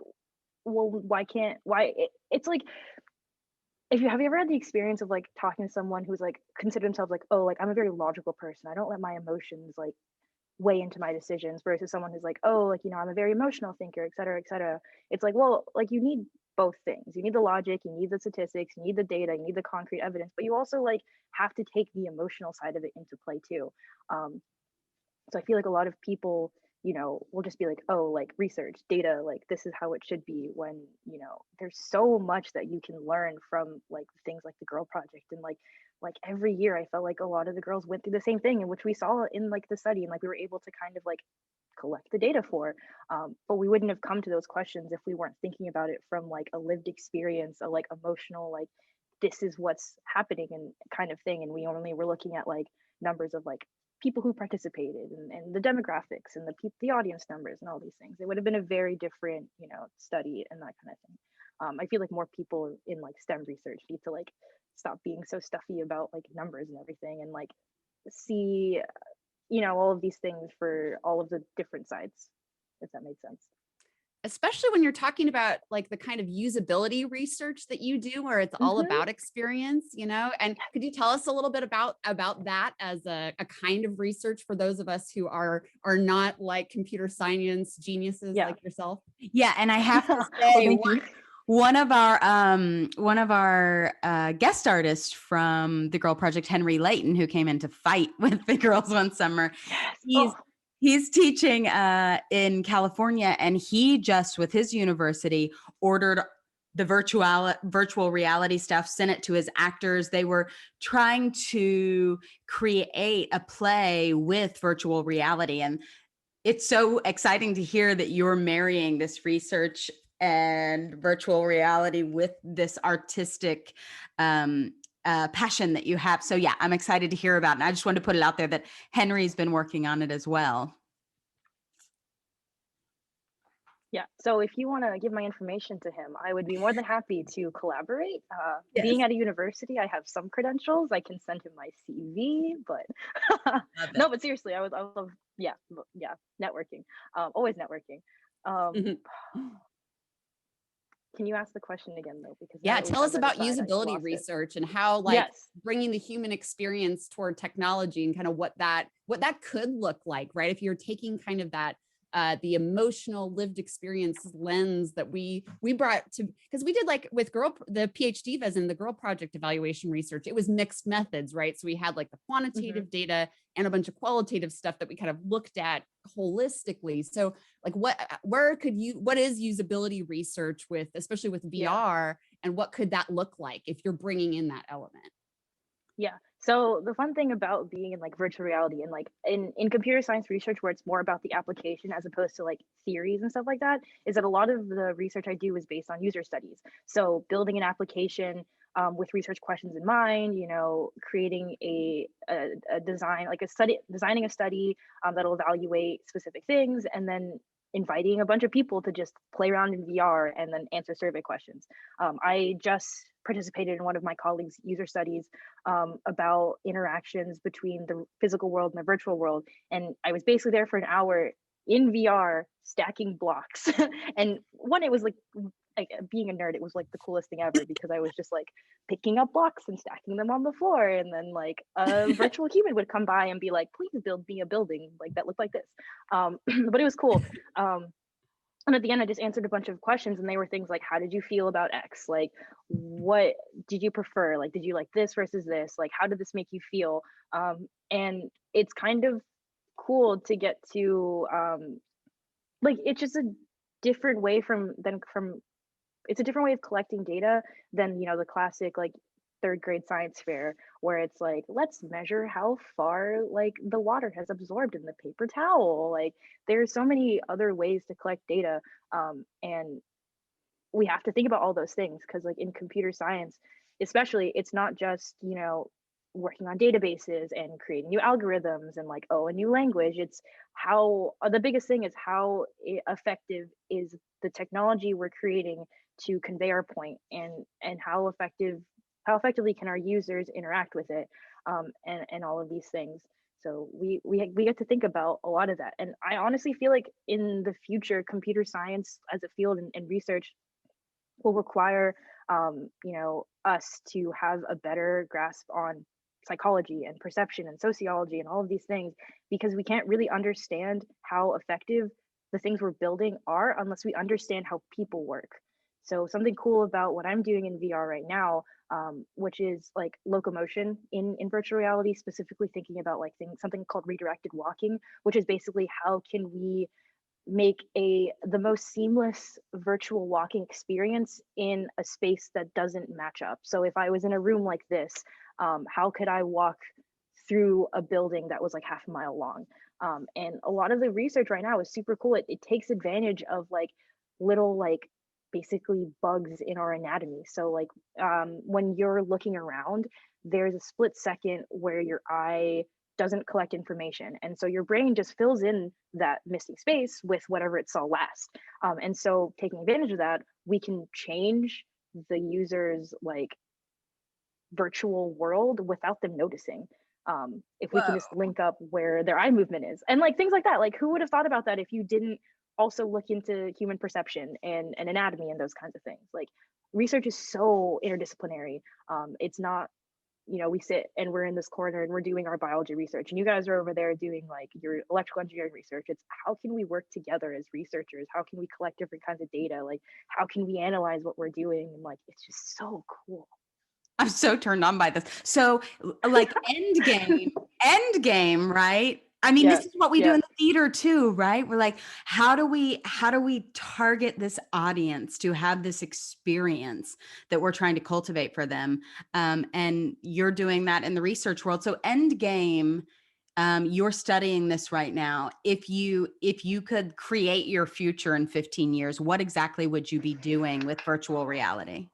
Speaker 4: well, it's like, have you ever had the experience of like talking to someone who's like consider themselves like, oh, like I'm a very logical person, I don't let my emotions like weigh into my decisions, versus someone who's like, oh, like, you know, I'm a very emotional thinker, et cetera, et cetera. It's like, well, like you need both things. You need the logic, you need the statistics, you need the data, you need the concrete evidence, but you also like have to take the emotional side of it into play too. So I feel like a lot of people, you know, will just be like, oh, like research, data, like this is how it should be, when, you know, there's so much that you can learn from like things like the Girl Project. And like every year I felt like a lot of the girls went through the same thing, in which we saw in like the study, and like we were able to kind of like collect the data for, but we wouldn't have come to those questions if we weren't thinking about it from like a lived experience, a like emotional, like this is what's happening and kind of thing. And we only were looking at like numbers of like people who participated and the demographics and the audience numbers and all these things. It would have been a very different, you know, study and that kind of thing. I feel like more people in like STEM research need to like stop being so stuffy about like numbers and everything, and like see, you know, all of these things for all of the different sides, if that makes sense.
Speaker 3: Especially when you're talking about like the kind of usability research that you do, where it's all about experience, you know. And could you tell us a little bit about that as a kind of research for those of us who are not like computer science geniuses like yourself?
Speaker 1: Yeah, and I have to say, one of our guest artists from the Girl Project, Henry Layton, who came in to fight with the girls one summer, he's teaching in California, and he just, with his university, ordered the virtual reality stuff, sent it to his actors. They were trying to create a play with virtual reality. And it's so exciting to hear that you're marrying this research and virtual reality with this artistic passion that you have. So yeah, I'm excited to hear about it. And I just wanted to put it out there that Henry's been working on it as well.
Speaker 4: Yeah, so if you want to give my information to him, I would be more than happy to collaborate. Being at a university, I have some credentials. I can send him my CV, but no, but seriously, I would love, yeah, networking, always networking. Can you ask the question again though? Because
Speaker 3: tell us about usability research and how like bringing the human experience toward technology and kind of what that could look like, right? If you're taking kind of that the emotional lived experience lens that we brought to, because we did like with the PhD vis and the Girl Project evaluation research, it was mixed methods, right? So we had like the quantitative data and a bunch of qualitative stuff that we kind of looked at holistically. So like what is usability research with, especially with VR, and what could that look like if you're bringing in that element?
Speaker 4: Yeah. So the fun thing about being in like virtual reality and like in computer science research, where it's more about the application as opposed to like theories and stuff like that, is that a lot of the research I do is based on user studies. So building an application with research questions in mind, you know, creating a design, like designing a study that'll evaluate specific things, and then inviting a bunch of people to just play around in VR and then answer survey questions. I just participated in one of my colleagues' user studies about interactions between the physical world and the virtual world. And I was basically there for an hour in VR stacking blocks. And one, it was like being a nerd, it was like the coolest thing ever, because I was just like picking up blocks and stacking them on the floor. And then like a virtual human would come by and be like, please build me a building like that looked like this. But it was cool. And at the end, I just answered a bunch of questions, and they were things like, how did you feel about X? Like, what did you prefer? Like, did you like this versus this? Like, how did this make you feel? And it's kind of cool to get to, like, it's just a different way it's a different way of collecting data than, you know, the classic, like, third grade science fair, where it's like, let's measure how far like the water has absorbed in the paper towel. Like, there's so many other ways to collect data, and we have to think about all those things, because like in computer science especially, it's not just, you know, working on databases and creating new algorithms and like, oh, a new language. It's how the biggest thing is how effective is the technology we're creating to convey our point, and how effectively can our users interact with it, and all of these things. So we get to think about a lot of that. And I honestly feel like in the future, computer science as a field and research will require, you know, us to have a better grasp on psychology and perception and sociology and all of these things, because we can't really understand how effective the things we're building are unless we understand how people work. So something cool about what I'm doing in VR right now, which is like locomotion in virtual reality, specifically thinking about like something called redirected walking, which is basically how can we make the most seamless virtual walking experience in a space that doesn't match up. So if I was in a room like this, how could I walk through a building that was like half a mile long? And a lot of the research right now is super cool. It takes advantage of like little like basically bugs in our anatomy. So like when you're looking around, there's a split second where your eye doesn't collect information, and so your brain just fills in that missing space with whatever it saw last. And so taking advantage of that, we can change the user's like virtual world without them noticing, if we can just link up where their eye movement is and like things like that. Like, who would have thought about that if you didn't also look into human perception and anatomy and those kinds of things? Like, research is so interdisciplinary. It's not, you know, we sit and we're in this corner and we're doing our biology research, and you guys are over there doing like your electrical engineering research. It's how can we work together as researchers? How can we collect different kinds of data? Like, how can we analyze what we're doing? And like, it's just so cool.
Speaker 1: I'm so turned on by this. So like end game, right? I mean, this is what we do in the theater too, right? We're like, how do we target this audience to have this experience that we're trying to cultivate for them? And you're doing that in the research world. So end game, you're studying this right now. If you could create your future in 15 years, what exactly would you be doing with virtual reality?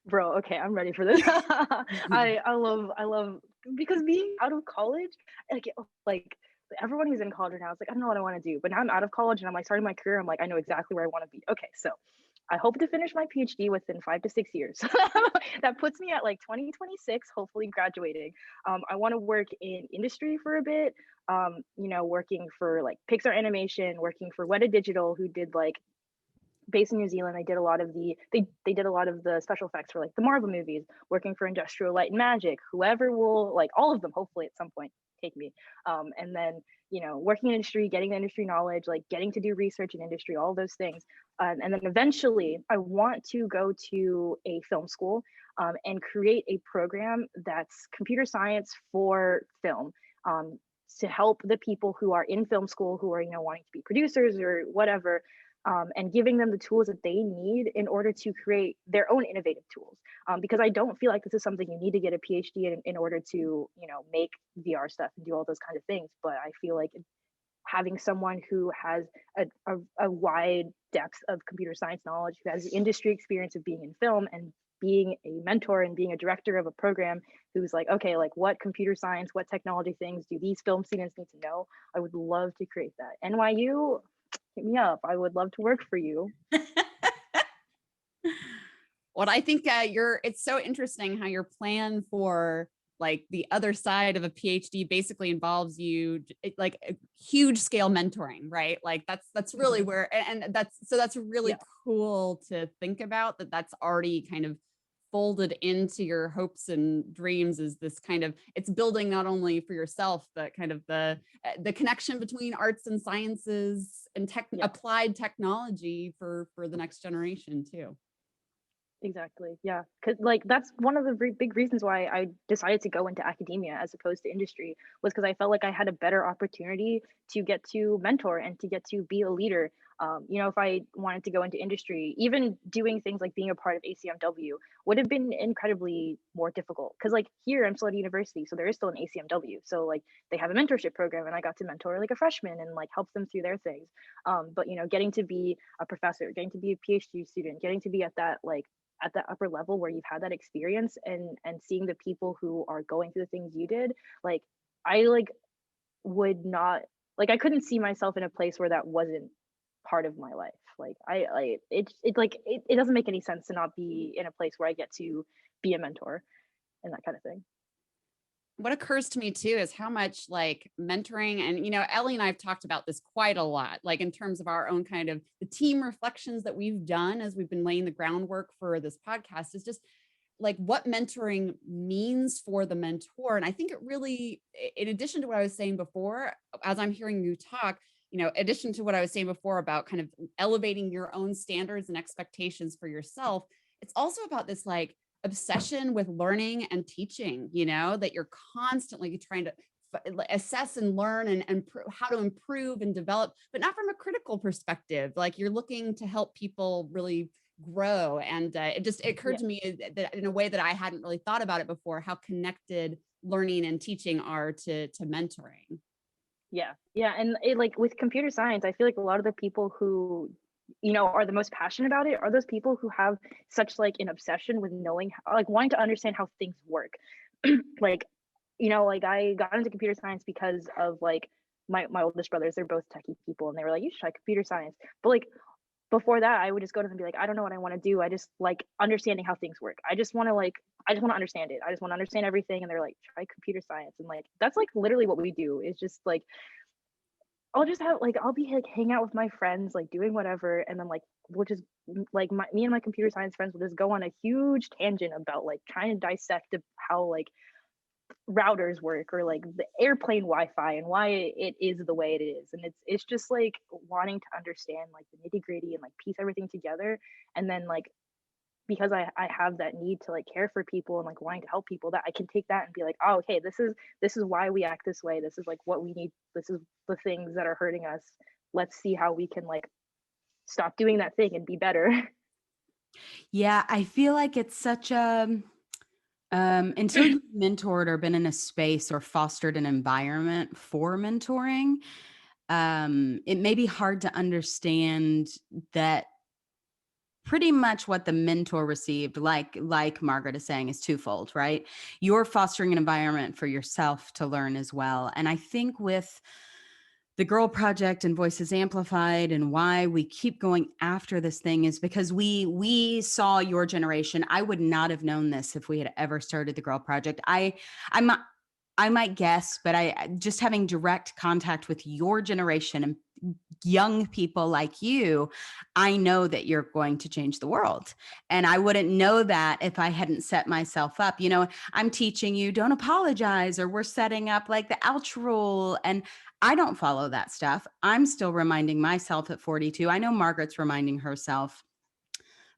Speaker 4: Bro, okay, I'm ready for this. I love, because being out of college, like everyone who's in college right now is like, I don't know what I want to do. But now I'm out of college and I'm like starting my career. I'm like, I know exactly where I want to be. Okay, so I hope to finish my PhD within 5 to 6 years. That puts me at like 2026, hopefully graduating. I want to work in industry for a bit. You know, working for like Pixar Animation, working for Weta Digital, who did like based in New Zealand. I did a lot of they did a lot of the special effects for like the Marvel movies, working for Industrial Light and Magic, whoever will, like all of them, hopefully at some point take me. And then, you know, working in industry, getting the industry knowledge, like getting to do research in industry, all those things. And then eventually I want to go to a film school and create a program that's computer science for film, to help the people who are in film school, who are, you know, wanting to be producers or whatever, and giving them the tools that they need in order to create their own innovative tools. Because I don't feel like this is something you need to get a PhD in order to, you know, make VR stuff and do all those kinds of things. But I feel like having someone who has a wide depth of computer science knowledge, who has the industry experience of being in film and being a mentor and being a director of a program, who's like, okay, like what computer science, what technology things do these film students need to know? I would love to create that. NYU, hit me up. I would love to work for you.
Speaker 3: Well, I think it's so interesting how your plan for like the other side of a PhD basically involves you like a huge scale mentoring, right? Like that's really where, and that's really cool to think about, that's already kind of folded into your hopes and dreams, is this kind of, it's building not only for yourself, but kind of the connection between arts and sciences and applied technology for the next generation too.
Speaker 4: Exactly. Yeah. Cause like that's one of the big reasons why I decided to go into academia as opposed to industry, was because I felt like I had a better opportunity to get to mentor and to get to be a leader. You know, if I wanted to go into industry, even doing things like being a part of ACMW would have been incredibly more difficult. Cause like here I'm still at university, so there is still an ACMW. So like they have a mentorship program and I got to mentor like a freshman and like help them through their things. But you know, getting to be a professor, getting to be a PhD student, getting to be at that upper level where you've had that experience and seeing the people who are going through the things you did, like I like would not, like I couldn't see myself in a place where that wasn't part of my life. Like it doesn't make any sense to not be in a place where I get to be a mentor and that kind of thing.
Speaker 3: What occurs to me too is how much like mentoring, and you know, Ellie and I have talked about this quite a lot, like in terms of our own kind of the team reflections that we've done as we've been laying the groundwork for this podcast, is just like what mentoring means for the mentor. And I think it really, in addition to what I was saying before, as I'm hearing you talk, you know, in addition to what I was saying before about kind of elevating your own standards and expectations for yourself, it's also about this like obsession with learning and teaching, you know, that you're constantly trying to assess and learn and how to improve and develop, but not from a critical perspective. Like you're looking to help people really grow. And it occurred to me that in a way that I hadn't really thought about it before, how connected learning and teaching are to mentoring.
Speaker 4: Yeah. And it, like with computer science, I feel like a lot of the people who, you know, are the most passionate about it are those people who have such like an obsession with knowing, like wanting to understand how things work. Like, you know, like I got into computer science because of like my oldest brothers, they're both techie people, and they were like, you should try computer science. But like before that, I would just go to them and be like, I don't know what I want to do. I just like understanding how things work. I just want to understand it. I just want to understand everything. And they're like, try computer science. And like, that's like literally what we do. It's just like, I'll just have like, I'll be like hang out with my friends, like doing whatever. And then like, we'll just like me and my computer science friends will just go on a huge tangent about like trying to dissect how like routers work or like the airplane Wi-Fi and why it is the way it is. And it's just like wanting to understand like the nitty-gritty and like piece everything together. And then like because I have that need to like care for people and like wanting to help people, that I can take that and be like, oh, okay, this is why we act this way. This is like what we need. This is the things that are hurting us. Let's see how we can like stop doing that thing and be better.
Speaker 1: Yeah, I feel like it's such a until you've mentored or been in a space or fostered an environment for mentoring, it may be hard to understand that pretty much what the mentor received, like Margaret is saying, is twofold, right? You're fostering an environment for yourself to learn as well. And I think with the Girl Project and Voices Amplified and why we keep going after this thing is because we saw your generation. I would not have known this if we had ever started the Girl Project. I might guess, but I just having direct contact with your generation and young people like you, I know that you're going to change the world. And I wouldn't know that if I hadn't set myself up. I'm teaching you, don't apologize, or we're setting up like the ouch rule. And I don't follow that stuff. I'm still reminding myself at 42. I know Margaret's reminding herself,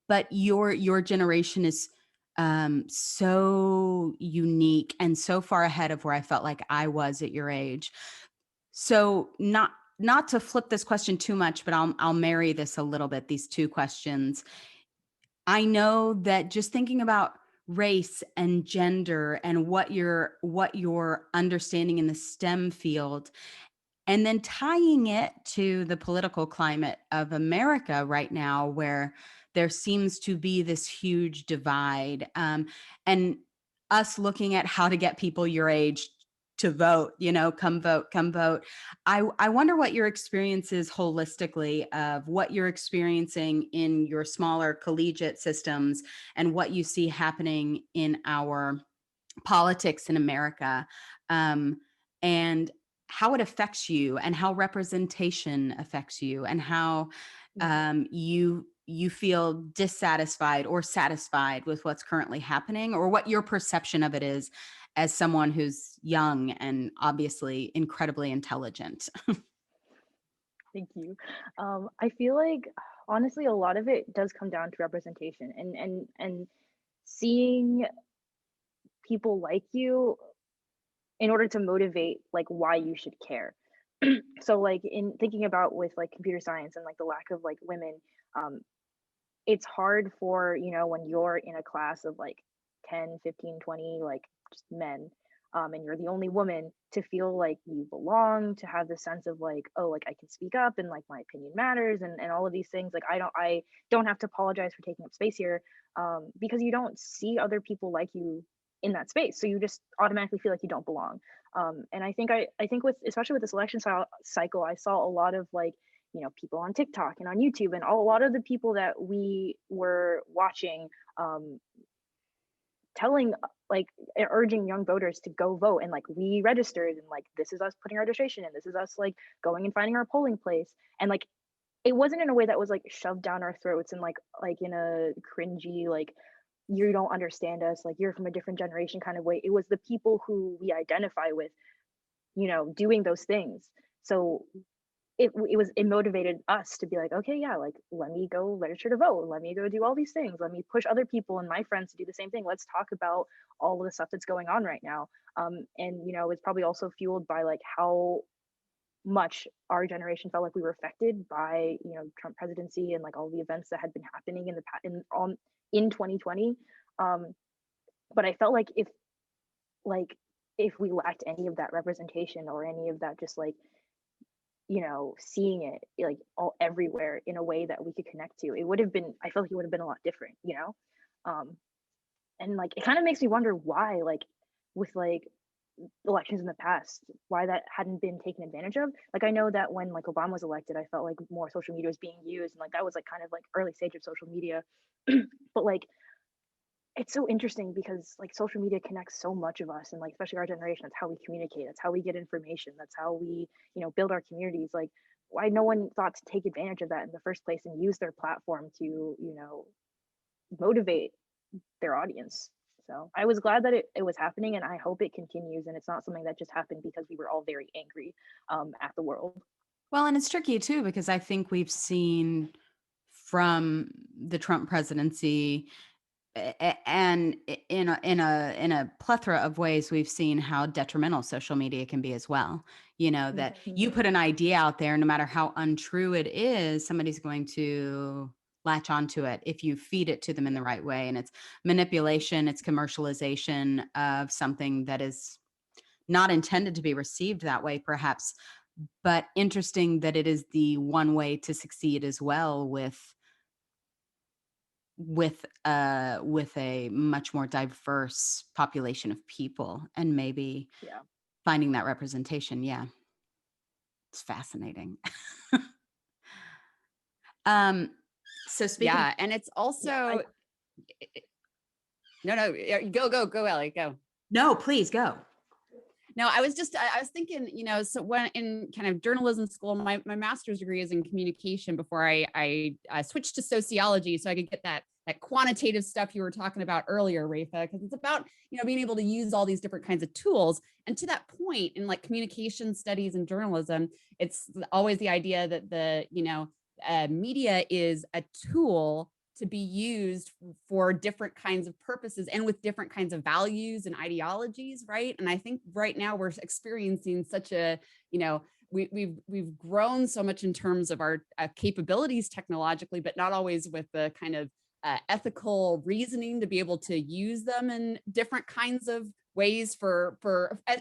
Speaker 1: but your generation is so unique and so far ahead of where I felt like I was at your age. So not to flip this question too much, but I'll marry this a little bit, these two questions. I know that just thinking about race and gender and what you're understanding in the STEM field, and then tying it to the political climate of America right now, where there seems to be this huge divide, and us looking at how to get people your age to vote, come vote, come vote. I wonder what your experience is holistically of what you're experiencing in your smaller collegiate systems and what you see happening in our politics in America, and how it affects you and how representation affects you and how you feel dissatisfied or satisfied with what's currently happening, or what your perception of it is as someone who's young and obviously incredibly intelligent.
Speaker 4: Thank you. I feel like honestly, a lot of it does come down to representation and seeing people like you in order to motivate like why you should care. So like in thinking about with like computer science and like the lack of like women, um, it's hard for, when you're in a class of like 10, 15, 20, like just men, and you're the only woman, to feel like you belong, to have the sense of like, oh, like I can speak up and like my opinion matters, and all of these things. Like I don't have to apologize for taking up space here, because you don't see other people like you in that space. So you just automatically feel like you don't belong. And I think with, especially with this election cycle, I saw a lot of like, people on TikTok and on YouTube, and a lot of the people that we were watching, telling like urging young voters to go vote, and like we registered, and like this is us putting our registration in, this is us like going and finding our polling place, and like it wasn't in a way that was like shoved down our throats and like in a cringy like you don't understand us, like you're from a different generation kind of way. It was the people who we identify with, doing those things. So it motivated us to be like, okay, yeah, like let me go register to vote, let me go do all these things, let me push other people and my friends to do the same thing, let's talk about all of the stuff that's going on right now. And it's probably also fueled by like how much our generation felt like we were affected by Trump presidency and like all the events that had been happening in 2020. But I felt like if we lacked any of that representation or any of that, just like seeing it like all everywhere in a way that we could connect to, it would have been, I feel like it would have been a lot different. And like it kind of makes me wonder why, like with like elections in the past, why that hadn't been taken advantage of. Like I know that when like Obama was elected, I felt like more social media was being used, and like that was like kind of like early stage of social media. But like it's so interesting because like social media connects so much of us, and like especially our generation, that's how we communicate, that's how we get information, that's how we build our communities. Like why no one thought to take advantage of that in the first place and use their platform to motivate their audience. So I was glad that it was happening, and I hope it continues, and it's not something that just happened because we were all very angry at the world.
Speaker 1: Well, and it's tricky too, because I think we've seen from the Trump presidency, and in a plethora of ways, we've seen how detrimental social media can be as well. That you put an idea out there, no matter how untrue it is, somebody's going to latch onto it if you feed it to them in the right way. And it's manipulation, it's commercialization of something that is not intended to be received that way, perhaps, but interesting that it is the one way to succeed as well with a much more diverse population of people, and maybe finding that representation. Yeah, it's fascinating. So speaking,
Speaker 3: and it's also no, go Ellie, go.
Speaker 1: No, please go.
Speaker 3: No, I was thinking, so when in kind of journalism school, my master's degree is in communication before I switched to sociology so I could get that quantitative stuff you were talking about earlier, Raiffa, because it's about, being able to use all these different kinds of tools. And to that point, in like communication studies and journalism, it's always the idea that media is a tool to be used for different kinds of purposes and with different kinds of values and ideologies, right? And I think right now we're experiencing such a, we've grown so much in terms of our capabilities technologically, but not always with the kind of ethical reasoning to be able to use them in different kinds of ways for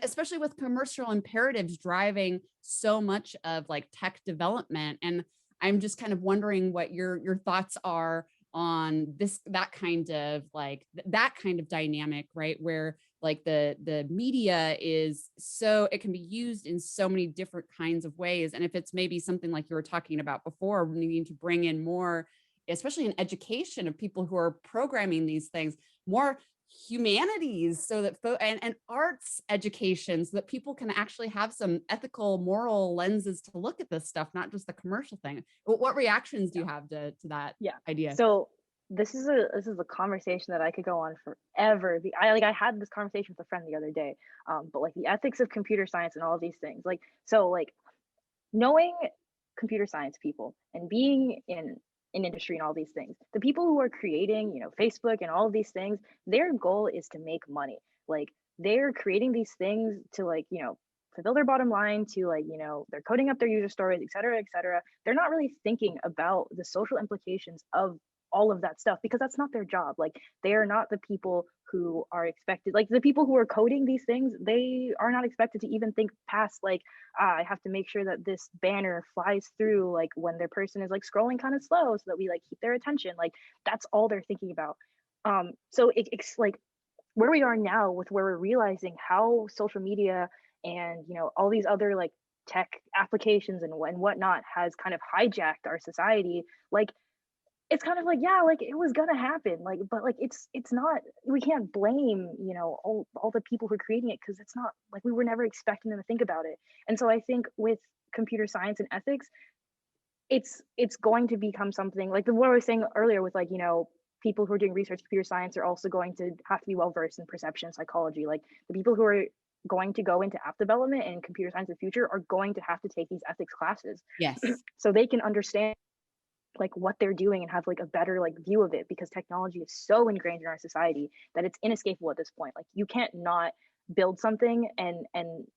Speaker 3: especially with commercial imperatives driving so much of like tech development. And I'm just kind of wondering what your thoughts are on that kind of dynamic, right? Where like the media is so, it can be used in so many different kinds of ways. And if it's maybe something like you were talking about before, needing to bring in more, especially in education of people who are programming these things, more humanities so that and arts education so that people can actually have some ethical, moral lenses to look at this stuff, not just the commercial thing. What reactions do you have to that idea?
Speaker 4: So this is a conversation that I could go on forever. I had this conversation with a friend the other day, but like the ethics of computer science and all of these things, knowing computer science people and being in industry and all these things, the people who are creating, Facebook and all of these things, their goal is to make money. Like they're creating these things to fulfill their bottom line, to they're coding up their user stories, et cetera, et cetera. They're not really thinking about the social implications of all of that stuff because that's not their job. Like they are not the people who are expected, like the people who are coding these things, they are not expected to even think past I have to make sure that this banner flies through like when their person is like scrolling kind of slow so that we like keep their attention. Like that's all they're thinking about. So it's like where we are now with where we're realizing how social media and all these other like tech applications and whatnot has kind of hijacked our society. Like it's kind of like, yeah, like it was gonna happen, like, but like it's not, we can't blame all the people who are creating it because it's not like we were never expecting them to think about it. And so I think with computer science and ethics, it's going to become something like what I was saying earlier with people who are doing research in computer science are also going to have to be well versed in perception and psychology. Like the people who are going to go into app development and computer science in the future are going to have to take these ethics classes.
Speaker 1: Yes.
Speaker 4: So they can understand like what they're doing and have like a better like view of it, because technology is so ingrained in our society that it's inescapable at this point. Like you can't not build something and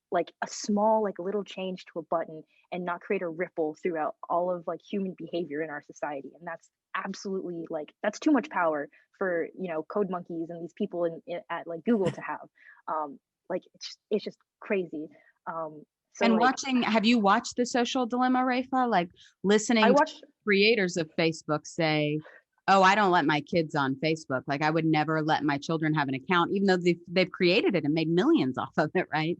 Speaker 4: like a small like little change to a button and not create a ripple throughout all of like human behavior in our society. And that's absolutely like, that's too much power for code monkeys and these people at like Google to have. Like it's just crazy. So
Speaker 1: and
Speaker 4: like,
Speaker 1: have you watched The Social Dilemma, Raiffa? Like listening to creators of Facebook say, oh, I don't let my kids on Facebook. Like I would never let my children have an account, even though they've created it and made millions off of it, right?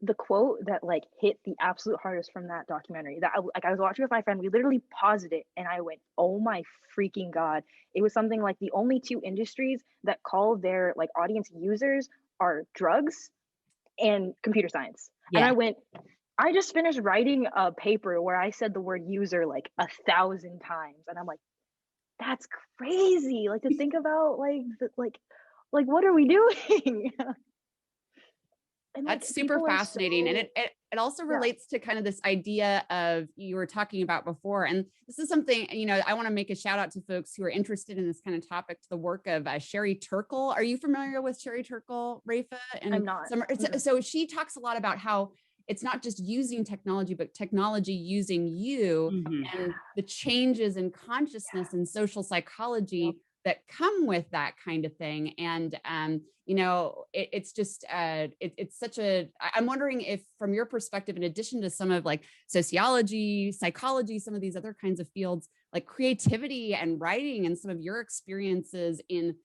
Speaker 4: The quote that like hit the absolute hardest from that documentary, that I was watching with my friend, we literally paused it and I went, oh my freaking God. It was something like the only two industries that call their like audience users are drugs and computer science. Yeah. And I went, I just finished writing a paper where I said the word user like 1,000 times. And I'm like, that's crazy. Like to think about like what are we doing?
Speaker 3: And that's super fascinating. And it also relates to kind of this idea of you were talking about before. And this is something, I want to make a shout out to folks who are interested in this kind of topic, to the work of Sherry Turkle. Are you familiar with Sherry Turkle, Raiffa? And
Speaker 4: I'm not.
Speaker 3: So she talks a lot about how it's not just using technology, but technology using you, and the changes in consciousness and social psychology that come with that kind of thing. And, it's just, it's such I'm wondering if from your perspective, in addition to some of like sociology, psychology, some of these other kinds of fields, like creativity and writing and some of your experiences in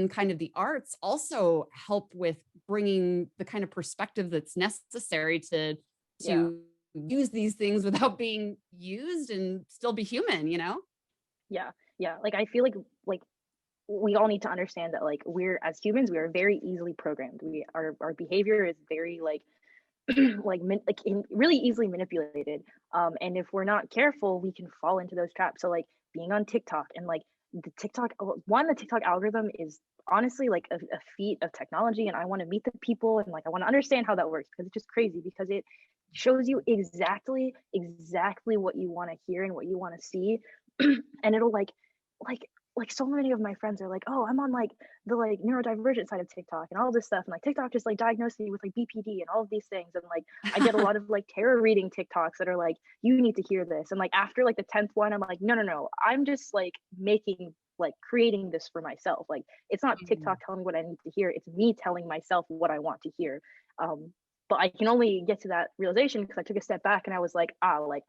Speaker 3: kind of the arts also help with bringing the kind of perspective that's necessary to use these things without being used and still be human,
Speaker 4: Yeah. Like, I feel like we all need to understand that like we're as humans, we are very easily programmed. Our behavior is very like really easily manipulated. And if we're not careful, we can fall into those traps. So like being on TikTok and like the TikTok algorithm is honestly like a feat of technology. And I want to meet the people and like I want to understand how that works, because it's just crazy, because it shows you exactly what you want to hear and what you want to see. And it'll like so many of my friends are like, oh, I'm on like the like neurodivergent side of TikTok and all this stuff. And like TikTok just like diagnosed me with like BPD and all of these things. And like I get a lot of like tarot reading TikToks that are like, you need to hear this. And like after like the 10th one, I'm like, no. I'm just like creating this for myself. Like it's not TikTok telling me what I need to hear. It's me telling myself what I want to hear. But I can only get to that realization because I took a step back and I was like, like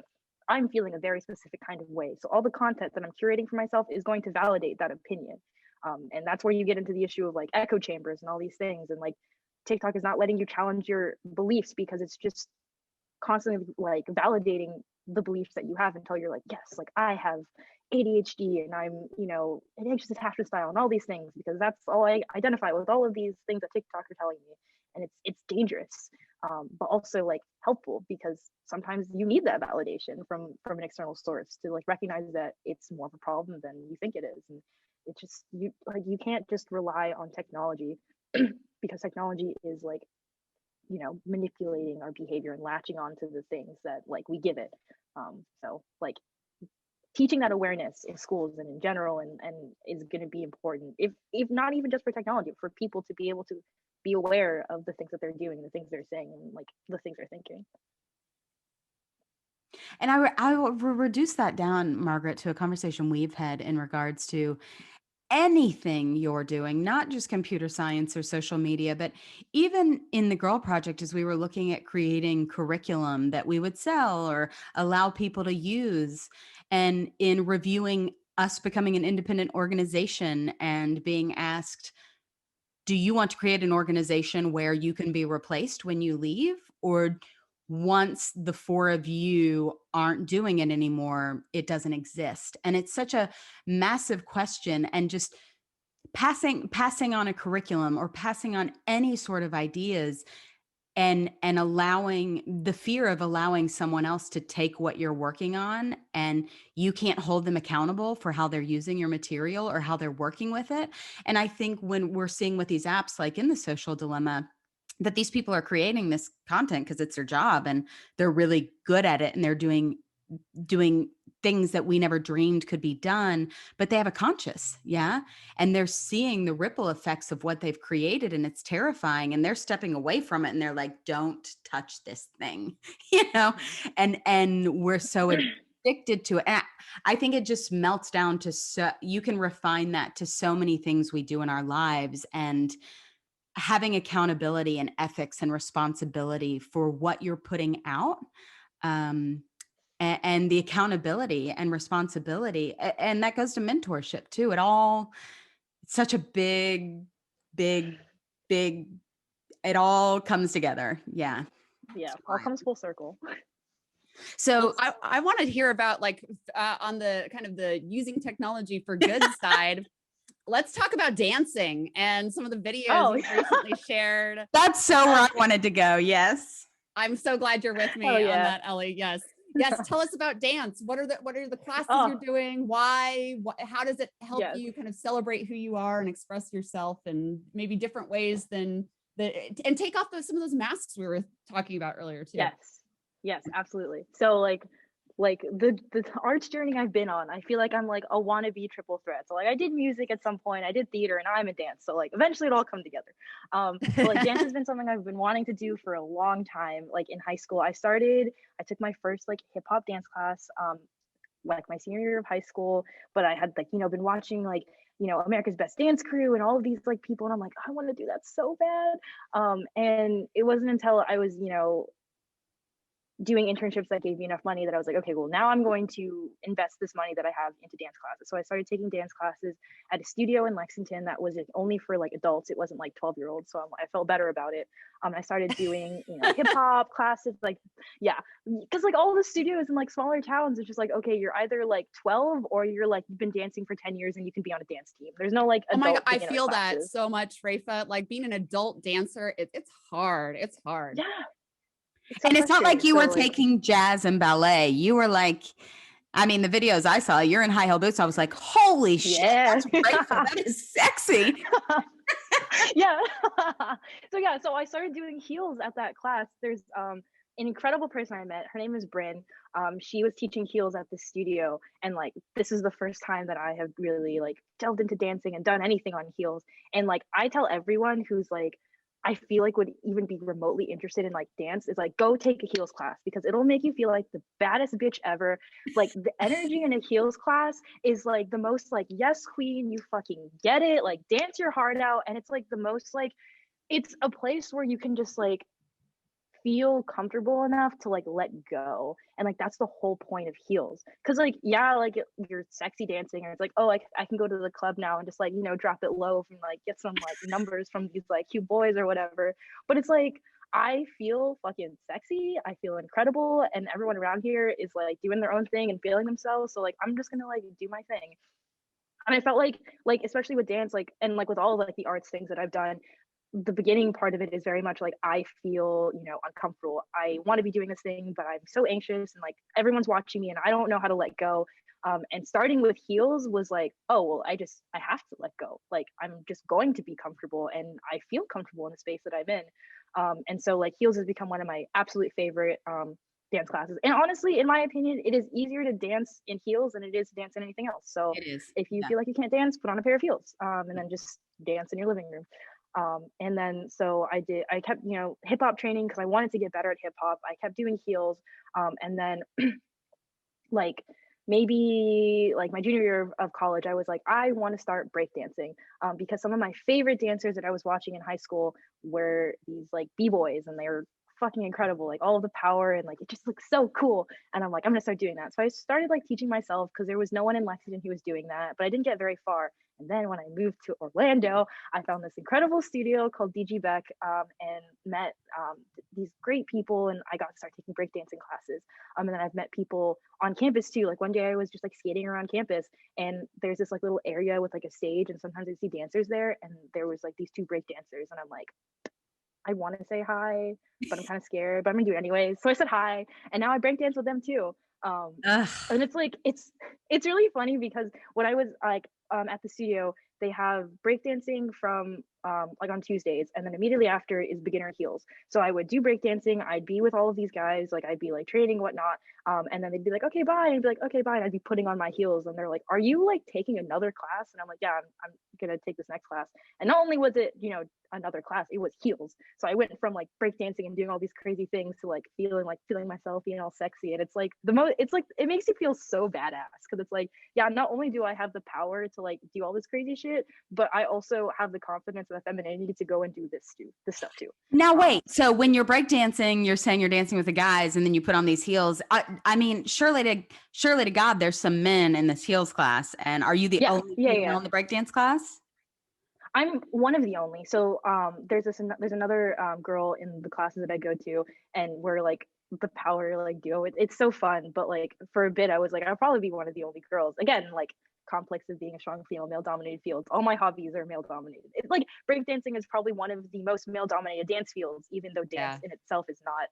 Speaker 4: I'm feeling a very specific kind of way. So all the content that I'm curating for myself is going to validate that opinion. And that's where you get into the issue of like echo chambers and all these things. And like TikTok is not letting you challenge your beliefs because it's just constantly like validating the beliefs that you have until you're like, yes, like I have ADHD and I'm, an anxious attachment style and all these things, because that's all I identify with, all of these things that TikTok are telling me. And it's dangerous. But also like helpful, because sometimes you need that validation from an external source to like recognize that it's more of a problem than you think it is. And it's just you can't just rely on technology because technology is like manipulating our behavior and latching on to the things that like we give it. So like teaching that awareness in schools and in general and is going to be important, if not even just for technology, for people to be able to be aware of the things that they're doing, the things they're saying, and like the things they're thinking.
Speaker 1: And I will reduce that down, Margaret, to a conversation we've had in regards to anything you're doing, not just computer science or social media, but even in the Girl Project, as we were looking at creating curriculum that we would sell or allow people to use, and in reviewing us becoming an independent organization and being asked, do you want to create an organization where you can be replaced when you leave? Or once the four of you aren't doing it anymore, it doesn't exist? And it's such a massive question. And just passing on a curriculum or passing on any sort of ideas, and allowing the fear of allowing someone else to take what you're working on, and you can't hold them accountable for how they're using your material or how they're working with it. And I think when we're seeing with these apps, like in the Social Dilemma, that these people are creating this content because it's their job and they're really good at it and they're doing things that we never dreamed could be done, but they have a conscience. Yeah. And they're seeing the ripple effects of what they've created, and it's terrifying, and they're stepping away from it and they're like, don't touch this thing, and we're so addicted to it. And I think it just melts down to, you can refine that to so many things we do in our lives, and having accountability and ethics and responsibility for what you're putting out. And the accountability and responsibility. And that goes to mentorship too. It's such a big, it all comes together. Yeah.
Speaker 4: Yeah. All comes full circle.
Speaker 1: So
Speaker 3: I want to hear about like on the kind of the using technology for good side. Let's talk about dancing and some of the videos you've recently shared.
Speaker 1: That's so where I wanted to go. Yes.
Speaker 3: I'm so glad you're with me on that, Ellie. Yes. Tell us about dance. What are the classes you're doing? Why? How does it help you kind of celebrate who you are and express yourself in maybe different ways than and take off some of those masks we were talking about earlier too?
Speaker 4: Yes, absolutely. So like the arts journey I've been on, I feel like I'm like a wannabe triple threat. So like I did music at some point, I did theater, and I'm in dance. So like eventually it all come together. But like dance has been something I've been wanting to do for a long time. Like in high school, I took my first like hip hop dance class like my senior year of high school, but I had like, been watching like, America's Best Dance Crew and all of these like people, and I'm like, I want to do that so bad. And it wasn't until I was, doing internships that gave me enough money that I was like, okay, well, now I'm going to invest this money that I have into dance classes. So I started taking dance classes at a studio in Lexington that was only for like adults. It wasn't like 12-year-olds. So I felt better about it. I started doing, hip hop classes, like, yeah, because like all the studios in like smaller towns, it's just like, okay, you're either like 12 or you're like, you've been dancing for 10 years and you can be on a dance team. There's no like
Speaker 3: Oh my God,
Speaker 4: adult
Speaker 3: I
Speaker 4: beginner
Speaker 3: feel that
Speaker 4: classes.
Speaker 3: so much, Raiffa. Like being an adult dancer, it's hard. It's hard.
Speaker 4: Yeah. So
Speaker 1: And it's not like you were
Speaker 4: So, like,
Speaker 1: taking jazz and ballet. You were like, I mean, the videos I saw, you're in high heel boots. I was like, holy shit,
Speaker 4: yeah.
Speaker 1: that's Raiffa. That is sexy.
Speaker 4: Yeah. So I started doing heels at that class. There's an incredible person I met. Her name is Bryn. She was teaching heels at the studio, and like this is the first time that I have really like delved into dancing and done anything on heels. And like I tell everyone who's like I feel like would even be remotely interested in like dance is like go take a heels class because it'll make you feel like the baddest bitch ever. Like the energy in a heels class is like the most like yes queen, you fucking get it, like dance your heart out. And it's like the most like it's a place where you can just like feel comfortable enough to like let go. And like that's the whole point of heels, because like yeah, like you're sexy dancing and it's like, oh, like I can go to the club now and just like drop it low and like get some like numbers from these like cute boys or whatever. But it's like I feel fucking sexy, I feel incredible, and everyone around here is like doing their own thing and feeling themselves, so like I'm just gonna like do my thing. And I felt like especially with dance, like and like with all of like the arts things that I've done, the beginning part of it is very much like I feel uncomfortable, I want to be doing this thing, but I'm so anxious and like everyone's watching me and I don't know how to let go. And starting with heels was like, oh well, I have to let go, like I'm just going to be comfortable and I feel comfortable in the space that I'm in. And so like heels has become one of my absolute favorite dance classes, and honestly in my opinion it is easier to dance in heels than it is to dance in anything else. So
Speaker 1: It is.
Speaker 4: if you
Speaker 1: Yeah.
Speaker 4: feel like you can't dance, put on a pair of heels, and then just dance in your living room. And then so I kept hip hop training because I wanted to get better at hip hop. I kept doing heels, and then like maybe like my junior year of college, I was like, I want to start breakdancing, because some of my favorite dancers that I was watching in high school were these like b-boys, and they were fucking incredible, like all of the power and like it just looks so cool. And I'm like, I'm gonna start doing that. So I started like teaching myself because there was no one in Lexington who was doing that, but I didn't get very far. And then when I moved to Orlando, I found this incredible studio called DG Beck, and met these great people, and I got to start taking breakdancing classes. And then I've met people on campus too. Like one day I was just like skating around campus, and there's this like little area with like a stage, and sometimes I see dancers there, and there was like these two break dancers, and I'm like, I want to say hi, but I'm kind of scared, but I'm gonna do it anyways. So I said hi, and now I break dance with them too.
Speaker 1: Ugh.
Speaker 4: And it's like it's really funny because when I was like at the studio, they have breakdancing from like on Tuesdays, and then immediately after is beginner heels. So I would do breakdancing, I'd be with all of these guys, like I'd be like training whatnot, and then they'd be like, okay, bye, and I'd be like, okay, bye, and I'd be putting on my heels, and they're like, are you like taking another class? And I'm like, yeah, I'm gonna take this next class. And not only was it another class, it was heels. So I went from like breakdancing and doing all these crazy things to like feeling myself, being all sexy, and it's like it's like it makes you feel so badass because it's like, yeah, not only do I have the power to like do all this crazy shit, but I also have the confidence and the femininity to go and do this stuff too.
Speaker 1: Now wait, so when you're breakdancing, you're saying you're dancing with the guys, and then you put on these heels. I mean, surely to God, there's some men in this heels class, and are you the only female in the breakdance class?
Speaker 4: I'm one of the only. So there's another girl in the classes that I go to, and we're like the power like duo. It's so fun, but like for a bit I was like, I'll probably be one of the only girls. Again, like complex of being a strong female, male dominated fields. All my hobbies are male dominated. It's like breakdancing is probably one of the most male dominated dance fields, even though dance in itself is not.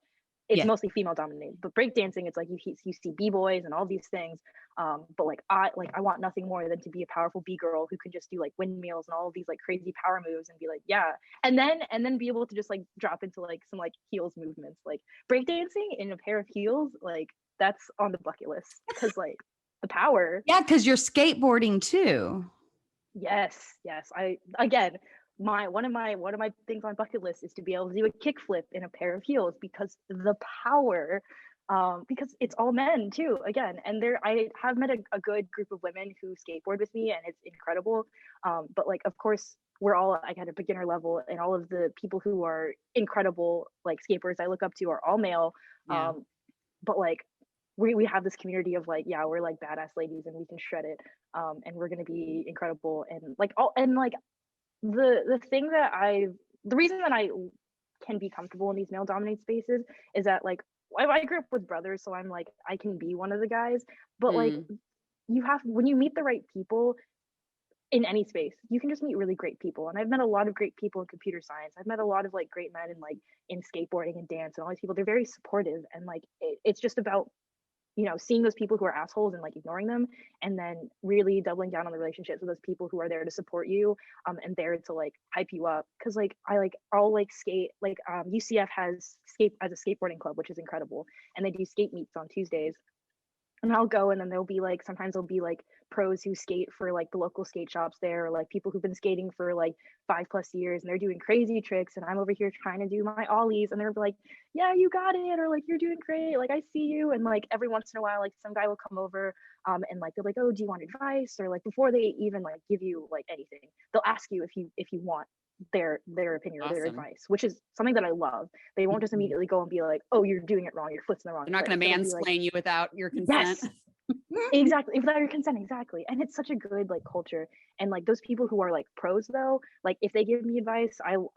Speaker 4: It's mostly female dominated, but breakdancing, it's like you see b-boys and all these things. But like I want nothing more than to be a powerful b-girl who can just do like windmills and all of these like crazy power moves and be like, yeah, and then be able to just like drop into like some like heels movements. Like breakdancing in a pair of heels, like that's on the bucket list because like the power.
Speaker 1: Yeah, because you're skateboarding too.
Speaker 4: Yes. I again, one of my things on bucket list is to be able to do a kickflip in a pair of heels because the power, because it's all men too again, and I have met a good group of women who skateboard with me, and it's incredible. But like of course we're all like at a beginner level, and all of the people who are incredible like skateboarders I look up to are all male. but like we have this community of like, yeah, we're like badass ladies and we can shred it, and we're gonna be incredible. And like all, and like the thing that the reason that I can be comfortable in these male dominated spaces is that like I grew up with brothers, so I'm like I can be one of the guys. But like
Speaker 3: Mm.
Speaker 4: you have, when you meet the right people in any space, you can just meet really great people. And I've met a lot of great people in computer science. I've met a lot of like great men in like in skateboarding and dance and all these people. They're very supportive, and like it's just about, you know, seeing those people who are assholes and like ignoring them, and then really doubling down on the relationships with those people who are there to support you, and there to like hype you up. Because like I'll like skate, like UCF has skate as a skateboarding club, which is incredible, and they do skate meets on Tuesdays. And I'll go, and then there'll be like, sometimes there'll be like pros who skate for like the local skate shops there, or like people who've been skating for like 5+ years, and they're doing crazy tricks, and I'm over here trying to do my ollies, and they're like, yeah, you got it, or like, you're doing great, like I see you. And like every once in a while, like some guy will come over, and like they're like, oh, do you want advice? Or like before they even like give you like anything, they'll ask you if you want their opinion or their
Speaker 3: Awesome.
Speaker 4: advice, which is something that I love. They won't just
Speaker 3: Mhm.
Speaker 4: immediately go and be like, oh, you're doing it wrong, your foot's in the wrong
Speaker 3: They're not going to
Speaker 4: place. It'll be like,
Speaker 3: mansplain you without your consent.
Speaker 4: yes, exactly, without your consent, exactly. And it's such a good like culture. And like those people who are like pros though, like if they give me advice, I'll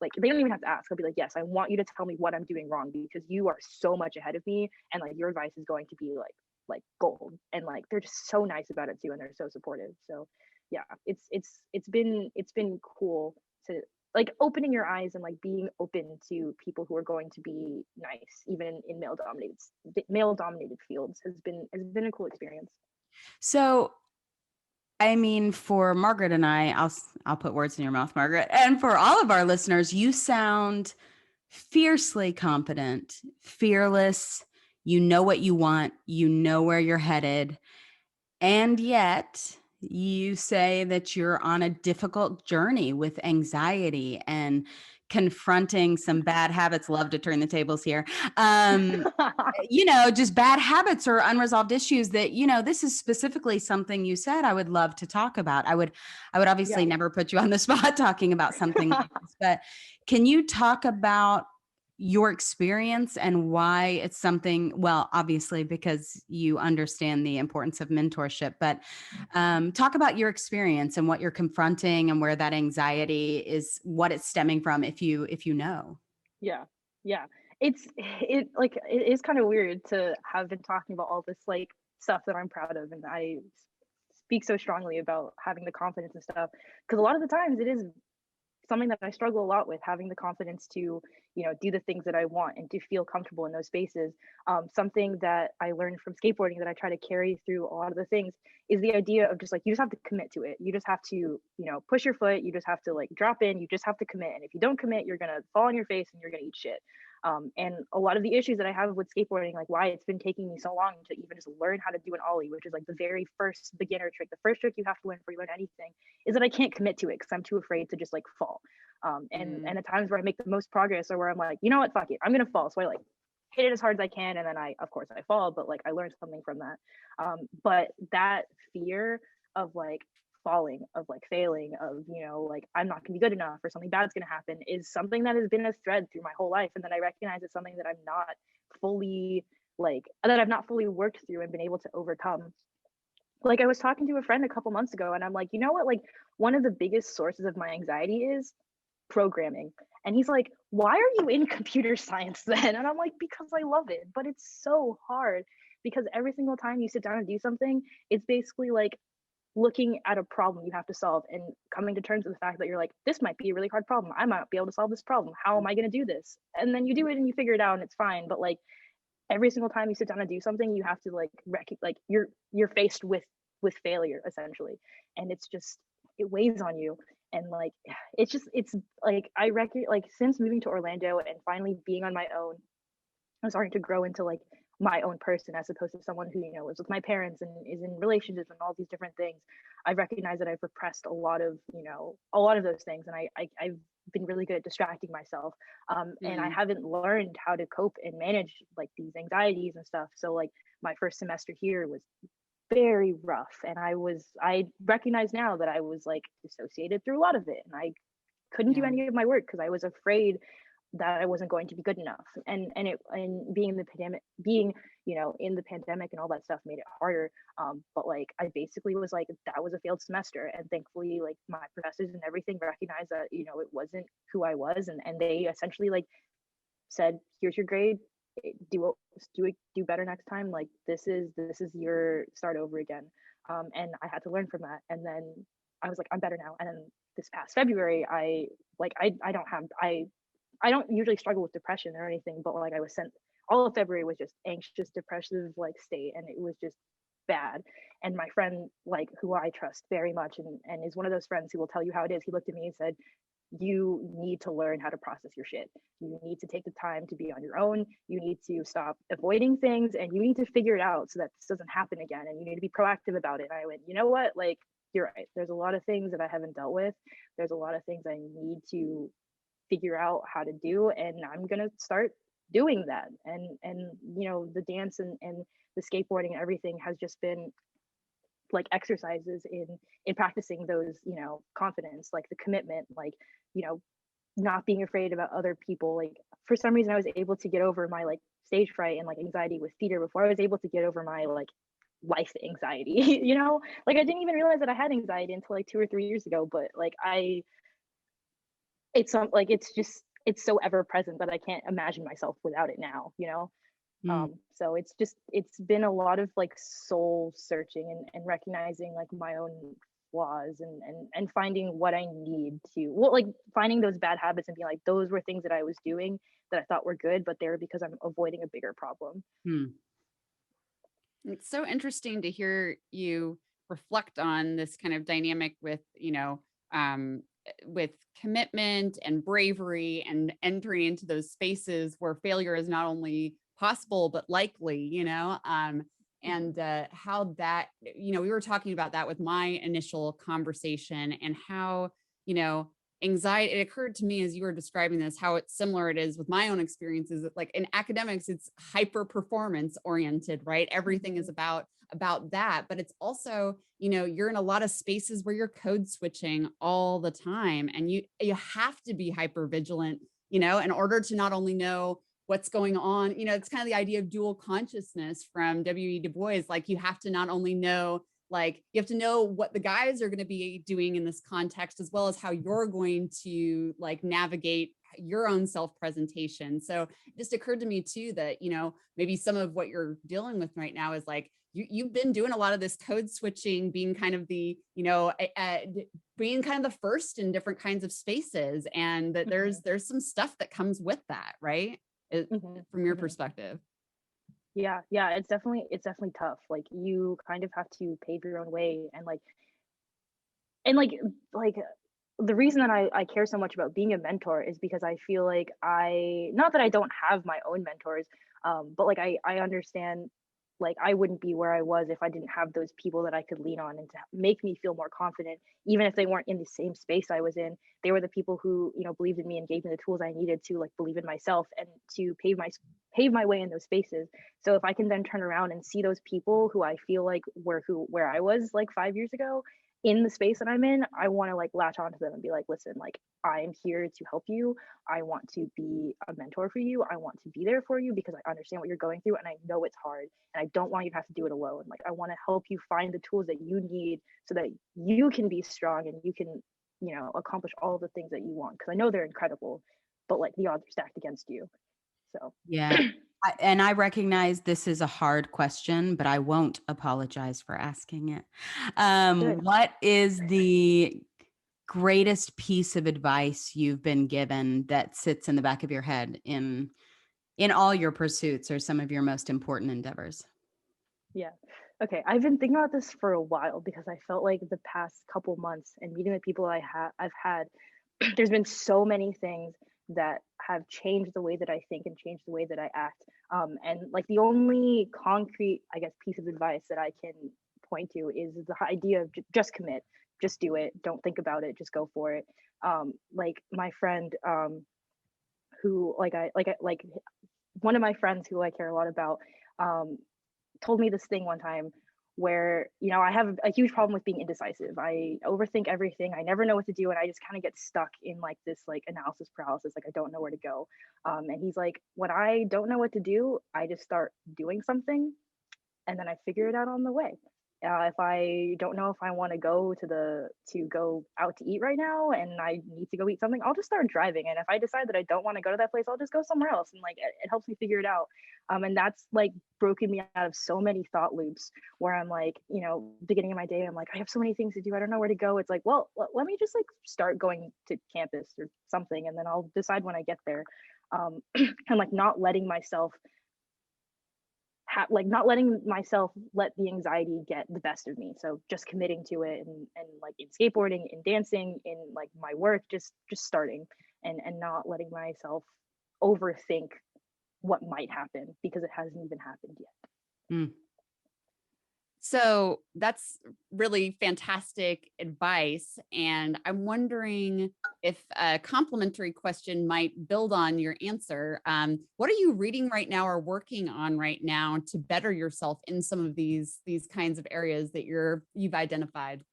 Speaker 4: like, they don't even have to ask. I'll be like, yes, I want you to tell me what I'm doing wrong, because you are so much ahead of me, and like your advice is going to be like gold. And like they're just so nice about it too, and they're so supportive. So yeah, it's been cool to like opening your eyes and like being open to people who are going to be nice, even in male dominated fields, has been a cool experience.
Speaker 1: So, I mean, for Margaret and I'll put words in your mouth, Margaret, and for all of our listeners, you sound fiercely confident, fearless. You know what you want. You know where you're headed. And yet, you say that you're on a difficult journey with anxiety and confronting some bad habits. Love to turn the tables here. Just bad habits or unresolved issues that, this is specifically something you said I would love to talk about. I would obviously
Speaker 4: Yeah.
Speaker 1: never put you on the spot talking about something like this, but can you talk about your experience and why it's something, well, obviously because you understand the importance of mentorship, but talk about your experience and what you're confronting and where that anxiety is, what it's stemming from, if you know.
Speaker 4: Yeah, yeah. It is kind of weird to have been talking about all this like stuff that I'm proud of, and I speak so strongly about having the confidence and stuff, because a lot of the times it is something that I struggle a lot with, having the confidence to, do the things that I want and to feel comfortable in those spaces. Something that I learned from skateboarding that I try to carry through a lot of the things is the idea of just like, you just have to commit to it. You just have to, push your foot. You just have to like drop in. You just have to commit. And if you don't commit, you're going to fall on your face and you're going to eat shit. And a lot of the issues that I have with skateboarding, like why it's been taking me so long to even just learn how to do an ollie, which is like the very first beginner trick, the first trick you have to learn before you learn anything, is that I can't commit to it because I'm too afraid to just like fall. And the times where I make the most progress are where I'm like, you know what, fuck it, I'm gonna fall. So I like hit it as hard as I can, and then of course I fall, but like I learned something from that. But that fear of like falling, of like failing, of like I'm not gonna be good enough or something bad's gonna happen, is something that has been a thread through my whole life, and then I recognize it's something that I've not fully worked through and been able to overcome. Like I was talking to a friend a couple months ago, and I'm like, you know what, like one of the biggest sources of my anxiety is programming. And he's like, why are you in computer science then? And I'm like, because I love it, but it's so hard, because every single time you sit down and do something, it's basically like looking at a problem you have to solve and coming to terms with the fact that you're like, this might be a really hard problem, I might not be able to solve this problem, how am I going to do this? And then you do it and you figure it out and it's fine. But like every single time you sit down and do something, you have to like you're faced with failure essentially, and it's just, it weighs on you. And like it's like I reckon, like since moving to Orlando and finally being on my own, I'm starting to grow into like my own person, as opposed to someone who lives with my parents and is in relationships and all these different things. I recognize that I've repressed a lot of those things, and I've been really good at distracting myself, and I haven't learned how to cope and manage like these anxieties and stuff. So like my first semester here was very rough, and I recognize now that I was like dissociated through a lot of it, and I couldn't do any of my work because I was afraid that I wasn't going to be good enough. And being in the pandemic, being, in the pandemic and all that stuff made it harder. But like, I basically was like, that was a failed semester. And thankfully, like, my professors and everything recognized that, it wasn't who I was. And they essentially like said, here's your grade, do better next time. Like, this is your start over again. And I had to learn from that. And then I was like, I'm better now. And then this past February, I don't usually struggle with depression or anything, but like, I was sent, all of February was just anxious, depressive like state, and it was just bad. And my friend, like, who I trust very much, and is one of those friends who will tell you how it is, he looked at me and said, you need to learn how to process your shit. You need to take the time to be on your own. You need to stop avoiding things, and you need to figure it out so that this doesn't happen again. And you need to be proactive about it. And I went, you know what? Like, you're right. There's a lot of things that I haven't dealt with. There's a lot of things I need to figure out how to do, and I'm gonna start doing that. And the dance and the skateboarding and everything has just been like exercises in practicing those, confidence, like the commitment, like, not being afraid about other people. Like, for some reason I was able to get over my like stage fright and like anxiety with theater before I was able to get over my like life anxiety. Like, I didn't even realize that I had anxiety until like 2 or 3 years ago, but like it's so ever present that I can't imagine myself without it now. So it's been a lot of like soul searching and recognizing like my own flaws and finding what I need to, like finding those bad habits and being like, those were things that I was doing that I thought were good, but they were because I'm avoiding a bigger problem.
Speaker 3: It's so interesting to hear you reflect on this kind of dynamic with, with commitment and bravery and entering into those spaces where failure is not only possible, but likely, and how that, we were talking about that with my initial conversation, and how, anxiety, it occurred to me as you were describing this, how it's similar it is with my own experiences. Like in academics, it's hyper performance oriented, right? Everything is about that, but it's also, you're in a lot of spaces where you're code switching all the time, and you have to be hyper vigilant, in order to not only know what's going on. It's kind of the idea of dual consciousness from W.E. Du Bois. Like, you have to not only know, like, you have to know what the guys are going to be doing in this context, as well as how you're going to like navigate your own self-presentation. So it just occurred to me too that, maybe some of what you're dealing with right now is like, you've been doing a lot of this code switching, being kind of the, being kind of the first in different kinds of spaces. And that there's some stuff that comes with that, right? From your perspective.
Speaker 4: Yeah, it's definitely tough. Like, you kind of have to pave your own way, and the reason that I care so much about being a mentor is because I feel like not that I don't have my own mentors, but like I understand, like, I wouldn't be where I was if I didn't have those people that I could lean on and to make me feel more confident, even if they weren't in the same space I was in. They were the people who, believed in me and gave me the tools I needed to like believe in myself and to pave my way in those spaces. So if I can then turn around and see those people who I feel like where I was like 5 years ago in the space that I'm in, I want to like latch onto them and be like, listen, like, I'm here to help you. I want to be a mentor for you. I want to be there for you because I understand what you're going through, and I know it's hard, and I don't want you to have to do it alone. Like, I want to help you find the tools that you need so that you can be strong and you can, accomplish all the things that you want, because I know they're incredible, but like, the odds are stacked against you. So
Speaker 1: yeah. And I recognize this is a hard question, but I won't apologize for asking it. What is the greatest piece of advice you've been given that sits in the back of your head in all your pursuits or some of your most important endeavors?
Speaker 4: Yeah. Okay. I've been thinking about this for a while because I felt like the past couple months and meeting the people I've had, there's been so many things that have changed the way that I think and changed the way that I act. And like, the only concrete, I guess, piece of advice that I can point to is the idea of just commit, just do it. Don't think about it. Just go for it. Like, my friend, who one of my friends who I care a lot about, told me this thing one time where, you know, I have a huge problem with being indecisive. I overthink everything. I never know what to do. And I just kind of get stuck in like this like analysis paralysis. Like I don't know where to go. And he's like, when I don't know what to do, I just start doing something and then I figure it out on the way. If I don't know if I want to go go out to eat right now and I need to go eat something, I'll just start driving. And if I decide that I don't want to go to that place, I'll just go somewhere else. And like it helps me figure it out. And that's like broken me out of so many thought loops where I'm like, you know, beginning of my day, I'm like, I have so many things to do. I don't know where to go. It's like, well, let me just like start going to campus or something, and then I'll decide when I get there. And like not letting myself not letting myself let the anxiety get the best of me. So just committing to it, and like in skateboarding, in dancing, in like my work, just starting and not letting myself overthink what might happen because it hasn't even happened yet.
Speaker 1: Mm.
Speaker 3: So that's really fantastic advice. And I'm wondering if a complimentary question might build on your answer. What are you reading right now or working on right now to better yourself in some of these kinds of areas that you've identified?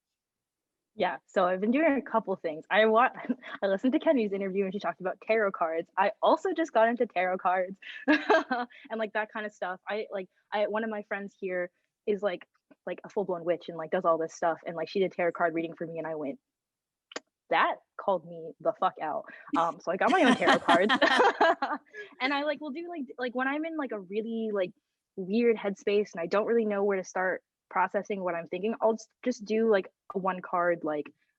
Speaker 4: Yeah, so I've been doing a couple things. I listened to Kenny's interview and she talked about tarot cards. I also just got into tarot cards and like that kind of stuff. One of my friends here is like a full-blown witch and like does all this stuff, and like she did tarot card reading for me and I went, that called me the fuck out. So I got my own tarot cards and I like will do like when I'm in like a really like weird headspace and I don't really know where to start processing what I'm thinking, I'll just do like a one card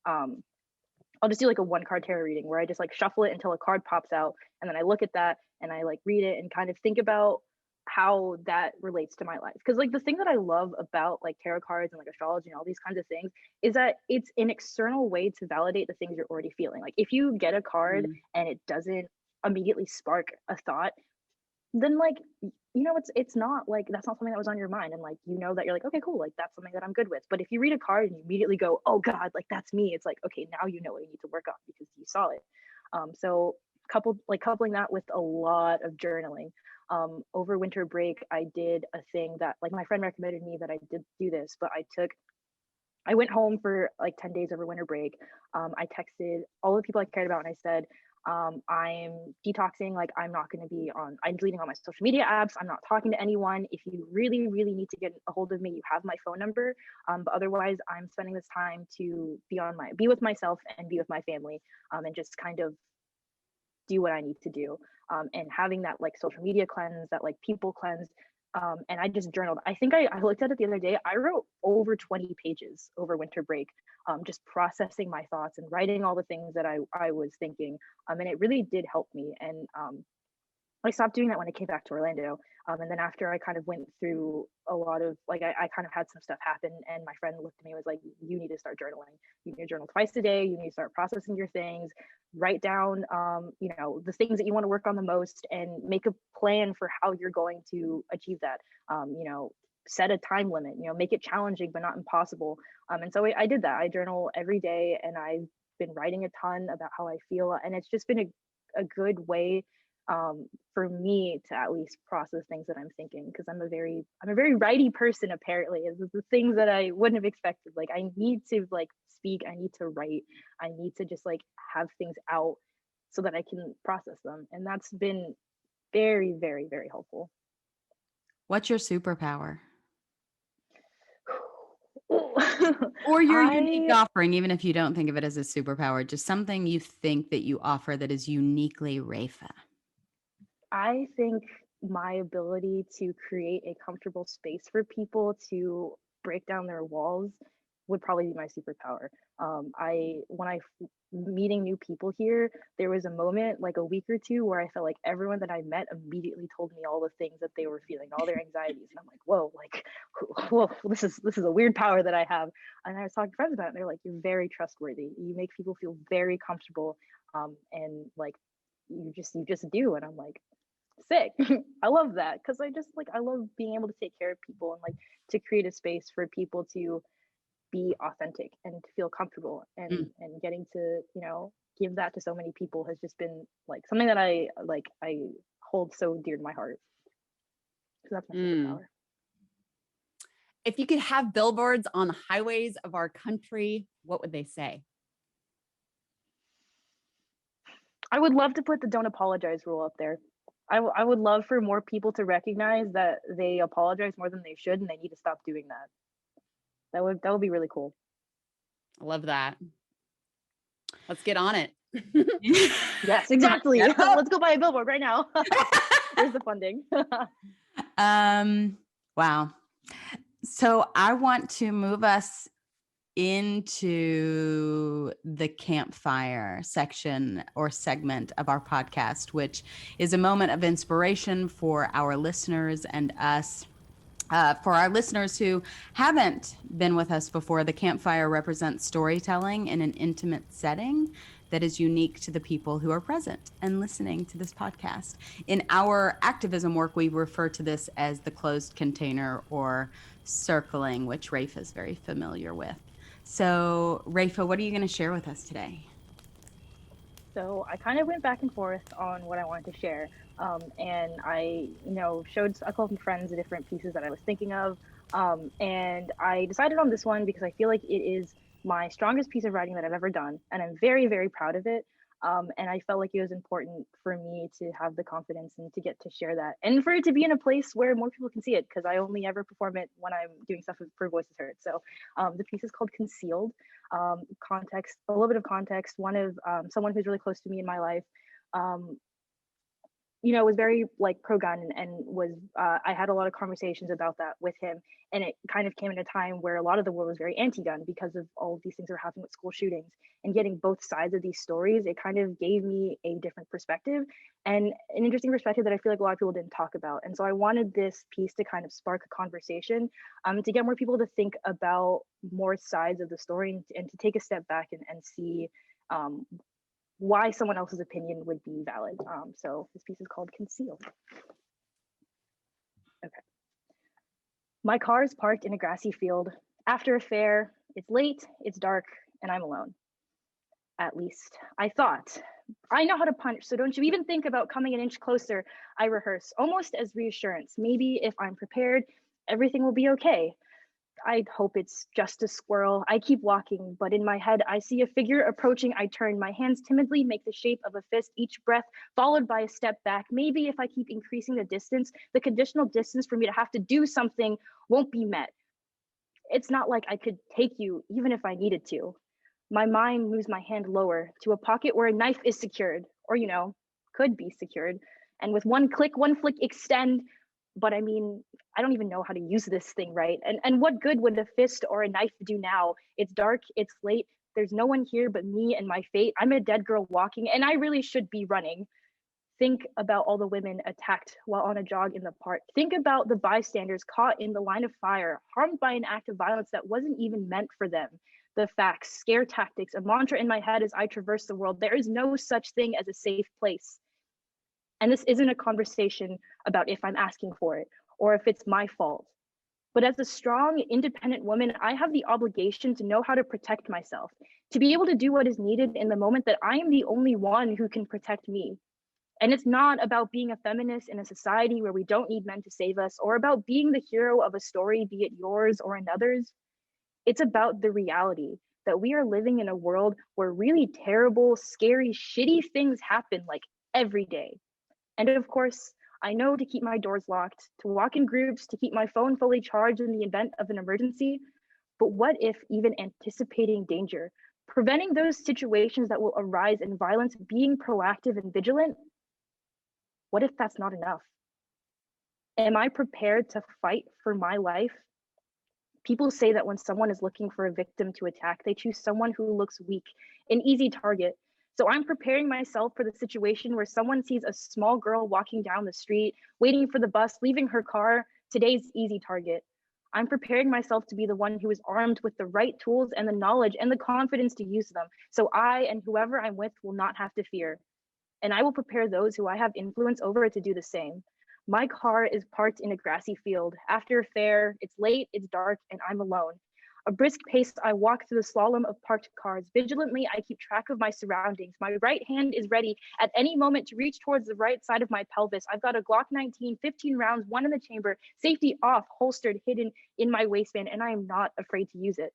Speaker 4: I'll just do like a one card tarot reading where I just like shuffle it until a card pops out, and then I look at that and I like read it and kind of think about how that relates to my life. Because like the thing that I love about like tarot cards and like astrology and all these kinds of things is that it's an external way to validate the things you're already feeling. Like if you get a card and it doesn't immediately spark a thought, then like, you know, it's not like that's not something that was on your mind, and like, you know, that you're like, okay, cool, like that's something that I'm good with. But if you read a card and you immediately go, oh god, like that's me, it's like, okay, now you know what you need to work on because you saw it. So coupling that with a lot of journaling. Over winter break I did a thing that like my friend recommended me that I did do this, but I went home for like 10 days over winter break. I texted all the people I cared about and I said, I'm detoxing. Like I'm deleting all my social media apps. I'm not talking to anyone. If you really, really need to get a hold of me, you have my phone number. But otherwise I'm spending this time to be with myself and be with my family, and just kind of do what I need to do. And having that like social media cleanse, that like people cleanse. And I just journaled. I think I looked at it the other day. I wrote over 20 pages over winter break, just processing my thoughts and writing all the things that I was thinking. And it really did help me. And I stopped doing that when I came back to Orlando. And then after I kind of went through a lot of like, I kind of had some stuff happen, and my friend looked at me and was like, you need to start journaling. You need to journal twice a day. You need to start processing your things, write down, you know, the things that you want to work on the most, and make a plan for how you're going to achieve that. You know, set a time limit, you know, make it challenging, but not impossible. And so I did that. I journal every day, and I've been writing a ton about how I feel. And it's just been a good way for me to at least process things that I'm thinking, because I'm a very writey person. Apparently, it's the things that I wouldn't have expected. Like I need to like speak, I need to write, I need to just like have things out so that I can process them, and that's been very, very, very helpful.
Speaker 1: What's your superpower? Or your unique offering, even if you don't think of it as a superpower, just something you think that you offer that is uniquely Raiffa.
Speaker 4: I think my ability to create a comfortable space for people to break down their walls would probably be my superpower. Meeting new people here, there was a moment like a week or two where I felt like everyone that I met immediately told me all the things that they were feeling, all their anxieties, and I'm like, whoa, this is a weird power that I have. And I was talking to friends about it, and they're like, you're very trustworthy. You make people feel very comfortable, and like you just do. And I'm like, sick. I love that, because I love being able to take care of people and like to create a space for people to be authentic and to feel comfortable, and getting to, you know, give that to so many people has just been like something that I hold so dear to my heart. So that's my superpower.
Speaker 3: If you could have billboards on the highways of our country, what would they say?
Speaker 4: I would love to put the don't apologize rule up there. I would love for more people to recognize that they apologize more than they should, and they need to stop doing that. That would be really cool.
Speaker 3: I love that. Let's get on it.
Speaker 4: Yes, exactly. Let's go buy a billboard right now. Where's the funding?
Speaker 1: Wow. So I want to move us into the campfire section or segment of our podcast, which is a moment of inspiration for our listeners and us. For our listeners who haven't been with us before, the campfire represents storytelling in an intimate setting that is unique to the people who are present and listening to this podcast. In our activism work, we refer to this as the closed container or circling, which Raiffa is very familiar with. So, Raiffa, what are you going to share with us today?
Speaker 4: So I kind of went back and forth on what I wanted to share. And I, showed a couple of friends the different pieces that I was thinking of. And I decided on this one because I feel like it is my strongest piece of writing that I've ever done. And I'm very, very proud of it. And I felt like it was important for me to have the confidence and to get to share that, and for it to be in a place where more people can see it, because I only ever perform it when I'm doing stuff for Voices Heard. So the piece is called Concealed. Context, a little bit of context. One of someone who's really close to me in my life, was very like pro-gun, and was I had a lot of conversations about that with him, and it kind of came at a time where a lot of the world was very anti-gun because of all of these things that were happening with school shootings, and getting both sides of these stories, it kind of gave me a different perspective, and an interesting perspective that I feel like a lot of people didn't talk about. And so I wanted this piece to kind of spark a conversation, to get more people to think about more sides of the story, and to take a step back and see why someone else's opinion would be valid. So this piece is called Concealed. Okay. My car is parked in a grassy field. After a fair, it's late, it's dark, and I'm alone. At least I thought. I know how to punch, so don't you even think about coming an inch closer. I rehearse, almost as reassurance. Maybe if I'm prepared, everything will be okay. I hope it's just a squirrel. I keep walking, but in my head, I see a figure approaching. I turn. My hands timidly make the shape of a fist, each breath followed by a step back. Maybe if I keep increasing the distance, the conditional distance for me to have to do something won't be met. It's not like I could take you, even if I needed to. My mind moves my hand lower to a pocket where a knife is secured, or, could be secured. And with one click, one flick, extend. But I mean, I don't even know how to use this thing right. And what good would a fist or a knife do now? It's dark, it's late, there's no one here but me and my fate. I'm a dead girl walking, and I really should be running. Think about all the women attacked while on a jog in the park. Think about the bystanders caught in the line of fire, harmed by an act of violence that wasn't even meant for them. The facts, scare tactics, a mantra in my head as I traverse the world. There is no such thing as a safe place. And this isn't a conversation about if I'm asking for it or if it's my fault. But as a strong, independent woman, I have the obligation to know how to protect myself, to be able to do what is needed in the moment that I am the only one who can protect me. And it's not about being a feminist in a society where we don't need men to save us, or about being the hero of a story, be it yours or another's. It's about the reality that we are living in a world where really terrible, scary, shitty things happen like every day. And of course, I know to keep my doors locked, to walk in groups, to keep my phone fully charged in the event of an emergency. But what if even anticipating danger, preventing those situations that will arise in violence, being proactive and vigilant? What if that's not enough? Am I prepared to fight for my life? People say that when someone is looking for a victim to attack, they choose someone who looks weak, an easy target. So I'm preparing myself for the situation where someone sees a small girl walking down the street, waiting for the bus, leaving her car, today's easy target. I'm preparing myself to be the one who is armed with the right tools and the knowledge and the confidence to use them. So I and whoever I'm with will not have to fear. And I will prepare those who I have influence over to do the same. My car is parked in a grassy field. After a fair, it's late, it's dark, and I'm alone. A brisk pace, I walk through the slalom of parked cars. Vigilantly, I keep track of my surroundings. My right hand is ready at any moment to reach towards the right side of my pelvis. I've got a Glock 19, 15 rounds, one in the chamber, safety off, holstered, hidden in my waistband, and I am not afraid to use it.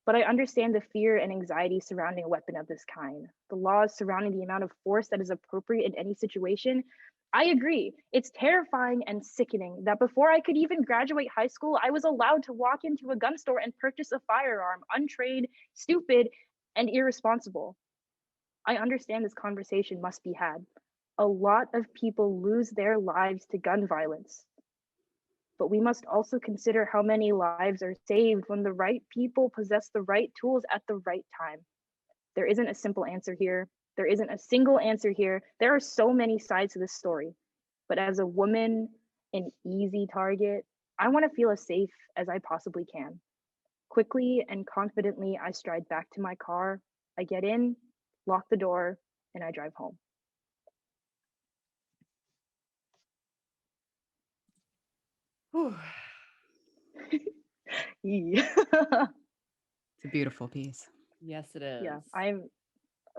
Speaker 4: But I understand the fear and anxiety surrounding a weapon of this kind, the laws surrounding the amount of force that is appropriate in any situation. I agree. It's terrifying and sickening that before I could even graduate high school, I was allowed to walk into a gun store and purchase a firearm, untrained, stupid, and irresponsible. I understand this conversation must be had. A lot of people lose their lives to gun violence. But we must also consider how many lives are saved when the right people possess the right tools at the right time. There isn't a simple answer here. There isn't a single answer here. There are so many sides to this story. But as a woman, an easy target, I want to feel as safe as I possibly can. Quickly and confidently, I stride back to my car. I get in, lock the door, and I drive home. Yeah.
Speaker 1: It's a beautiful piece.
Speaker 3: Yes, it is.
Speaker 4: Yeah, I'm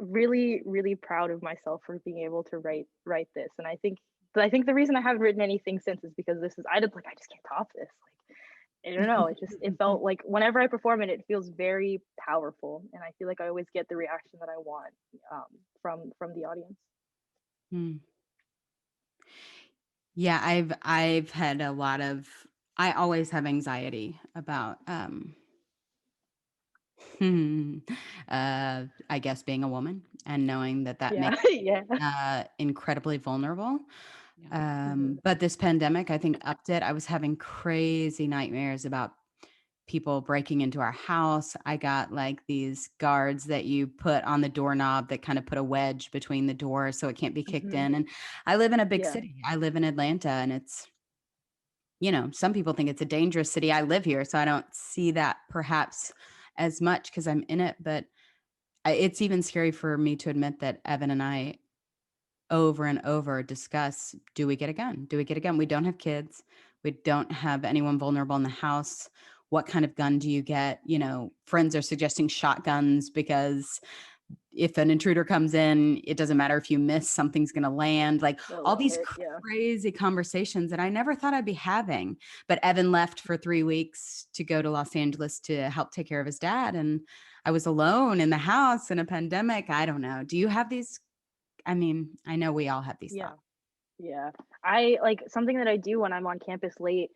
Speaker 4: really, really proud of myself for being able to write this. And I think the reason I haven't written anything since is because I just can't top this. Like, I don't know. It felt like whenever I perform it, it feels very powerful, and I feel like I always get the reaction that I want from the audience.
Speaker 1: Hmm. Yeah, I've had a lot of. I always have anxiety about, I guess, being a woman and knowing that
Speaker 4: Yeah,
Speaker 1: makes
Speaker 4: yeah.
Speaker 1: incredibly vulnerable.
Speaker 3: Yeah.
Speaker 1: But this pandemic, I think, upped it. I was having crazy nightmares about people breaking into our house. I got like these guards that you put on the doorknob that kind of put a wedge between the door so it can't be kicked
Speaker 4: Mhm.
Speaker 1: in. And I live in a big
Speaker 4: Yeah.
Speaker 1: city. I live in Atlanta, and it's, some people think it's a dangerous city. I live here, so I don't see that perhaps as much because I'm in it. But it's even scary for me to admit that Evan and I over and over discuss, do we get a gun? Do we get a gun? We don't have kids. We don't have anyone vulnerable in the house. What kind of gun do you get? Friends are suggesting shotguns because if an intruder comes in, it doesn't matter if you miss, something's going to land. Like
Speaker 4: They'll
Speaker 1: all
Speaker 4: love
Speaker 1: these
Speaker 4: it. Yeah.
Speaker 1: crazy conversations that I never thought I'd be having. But Evan left for 3 weeks to go to Los Angeles to help take care of his dad. And I was alone in the house in a pandemic. I don't know. Do you have these? I mean, I know we all have these
Speaker 4: Yeah.
Speaker 1: thoughts.
Speaker 4: Yeah. I like something that I do when I'm on campus late,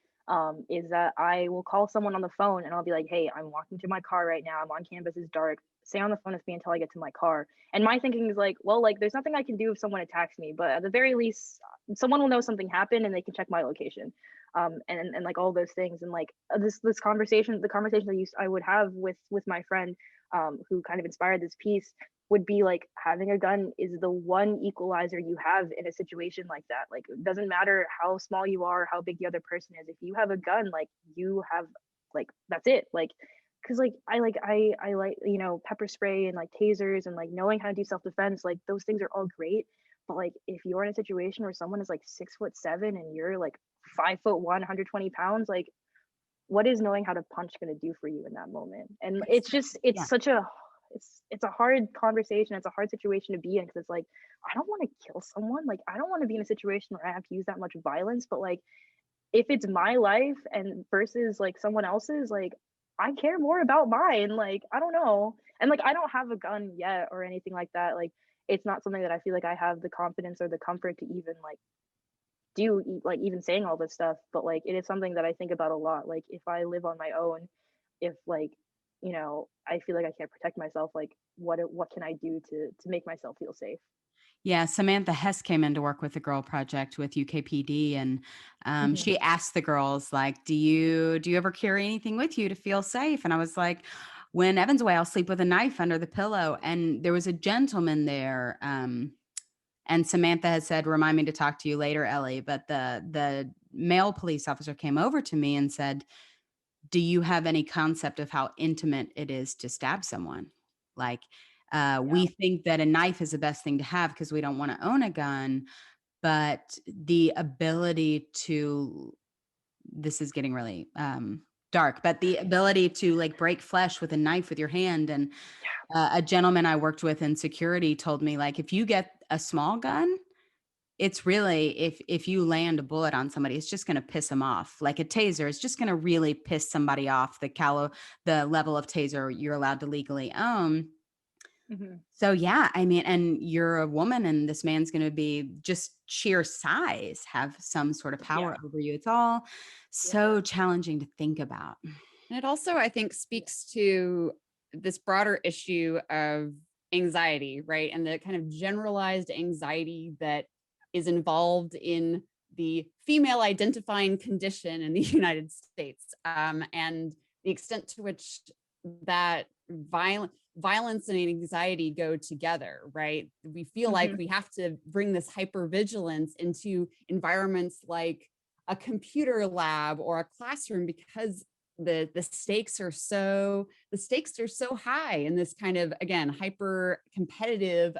Speaker 4: is that I will call someone on the phone and I'll be like, hey, I'm walking to my car right now. I'm on campus, it's dark. Stay on the phone with me until I get to my car. And my thinking is like, well, like there's nothing I can do if someone attacks me, but at the very least, someone will know something happened and they can check my location. And like all those things. And like this conversation, the conversation I would have with my friend, who kind of inspired this piece, would be like having a gun is the one equalizer you have in a situation like that. Like it doesn't matter how small you are, how big the other person is. If you have a gun, like you have, like that's it. Like because like I like pepper spray and like tasers and like knowing how to do self-defense, like those things are all great. But like if you're in a situation where someone is like 6'7" and you're like 5'1", 120 pounds, like what is knowing how to punch going to do for you in that moment? And
Speaker 1: Yeah.
Speaker 4: it's such a it's a hard conversation. It's a hard situation to be in because it's like I don't want to kill someone. Like I don't want to be in a situation where I have to use that much violence. But like if it's my life and versus like someone else's, like I care more about mine. Like I don't know. And like I don't have a gun yet or anything like that. Like it's not something that I feel like I have the confidence or the comfort to even like do, like even saying all this stuff. But like it is something that I think about a lot. Like if I live on my own, if like I feel like I can't protect myself, like what can I do to make myself feel safe?
Speaker 1: Yeah, Samantha Hess came in to work with the Girl Project with UKPD, and
Speaker 4: Mhm.
Speaker 1: she asked the girls, like, do you ever carry anything with you to feel safe? And I was like, when Evan's away, I'll sleep with a knife under the pillow. And there was a gentleman there, and Samantha had said, remind me to talk to you later, Ellie. But the male police officer came over to me and said, do you have any concept of how intimate it is to stab someone? Like, we think that a knife is the best thing to have because we don't want to own a gun, but the ability to, this is getting really dark, but the ability to like break flesh with a knife with your hand. And a gentleman I worked with in security told me, like, if you get a small gun, it's really, if you land a bullet on somebody, it's just going to piss them off. Like a taser is just going to really piss somebody off, the level of taser you're allowed to legally own. So yeah, I mean, and you're a woman and this man's going to be just sheer size, have some sort of power over you. It's all so challenging to think about.
Speaker 3: And it also, I think, speaks to this broader issue of anxiety, right? And the kind of generalized anxiety that is involved in the female identifying condition in the United States, and the extent to which that violence and anxiety go together, right? We feel like we have to bring this hypervigilance into environments like a computer lab or a classroom because the stakes are so high in this kind of, again, hyper competitive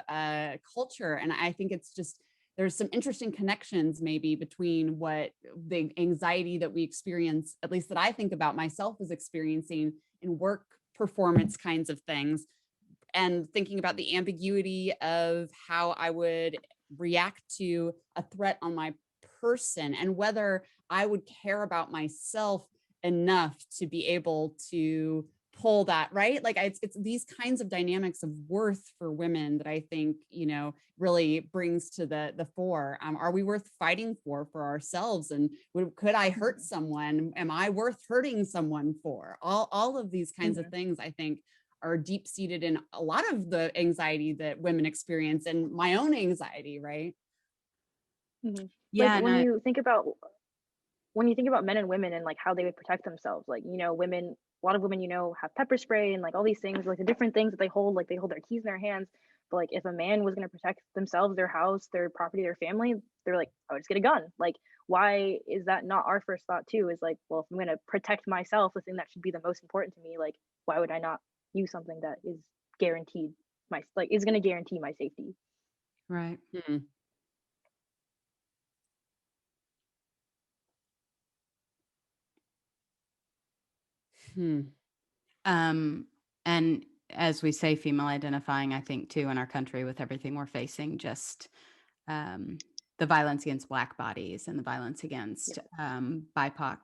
Speaker 3: culture. And I think it's just, there's some interesting connections maybe between what the anxiety that we experience, at least that I think about myself as experiencing in work performance kinds of things, and thinking about the ambiguity of how I would react to a threat on my person and whether I would care about myself enough to be able to pull that, right? Like it's these kinds of dynamics of worth for women that I think, really brings to the fore. Are we worth fighting for ourselves? And could I hurt someone? Am I worth hurting someone for? All of these kinds of things, I think, are deep seated in a lot of the anxiety that women experience, and my own anxiety, right?
Speaker 1: Yeah.
Speaker 4: Like when you think about men and women and like how they would protect themselves, like, women, a lot of women, have pepper spray and like all these things, like the different things that they hold, like they hold their keys in their hands. But like if a man was going to protect themselves, their house, their property, their family, they're like, oh, just get a gun. Like, why is that not our first thought too? Is like, well, if I'm going to protect myself, the thing that should be the most important to me, like, why would I not use something that is guaranteed is going to guarantee my safety?
Speaker 1: Right. And as we say, female identifying, I think too, in our country with everything we're facing, just the violence against Black bodies and the violence against BIPOC.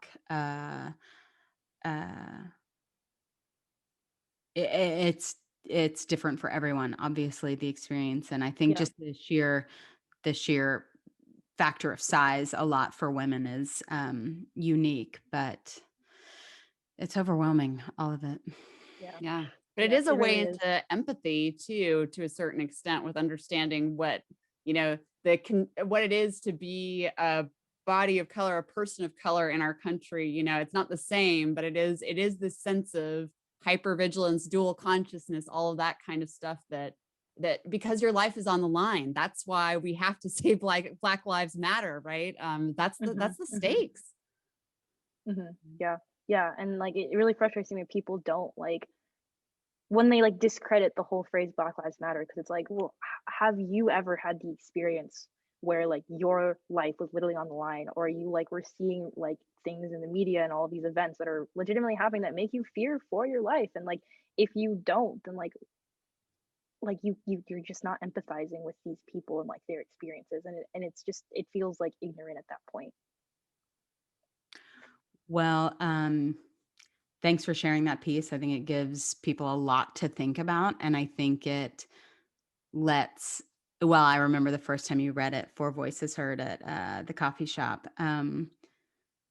Speaker 1: It's different for everyone, obviously, the experience. And I think just the sheer factor of size a lot for women is unique, but it's overwhelming, all of it.
Speaker 3: Yeah. But it is a way into empathy too, to a certain extent, with understanding what, what it is to be a body of color, a person of color in our country. It's not the same, but it is this sense of hypervigilance, dual consciousness, all of that kind of stuff that because your life is on the line, that's why we have to say Black Lives Matter, right? That's the stakes.
Speaker 4: Yeah. And like, it really frustrates me when people don't when they discredit the whole phrase Black Lives Matter, because it's like, well, have you ever had the experience where your life was literally on the line, or you were seeing things in the media and all of these events that are legitimately happening that make you fear for your life? And if you don't, then you're just not empathizing with these people and their experiences, and it's just, it feels ignorant at that point.
Speaker 1: Well, thanks for sharing that piece. I think it gives people a lot to think about. And I think it I remember the first time you read it, Four Voices Heard at the coffee shop.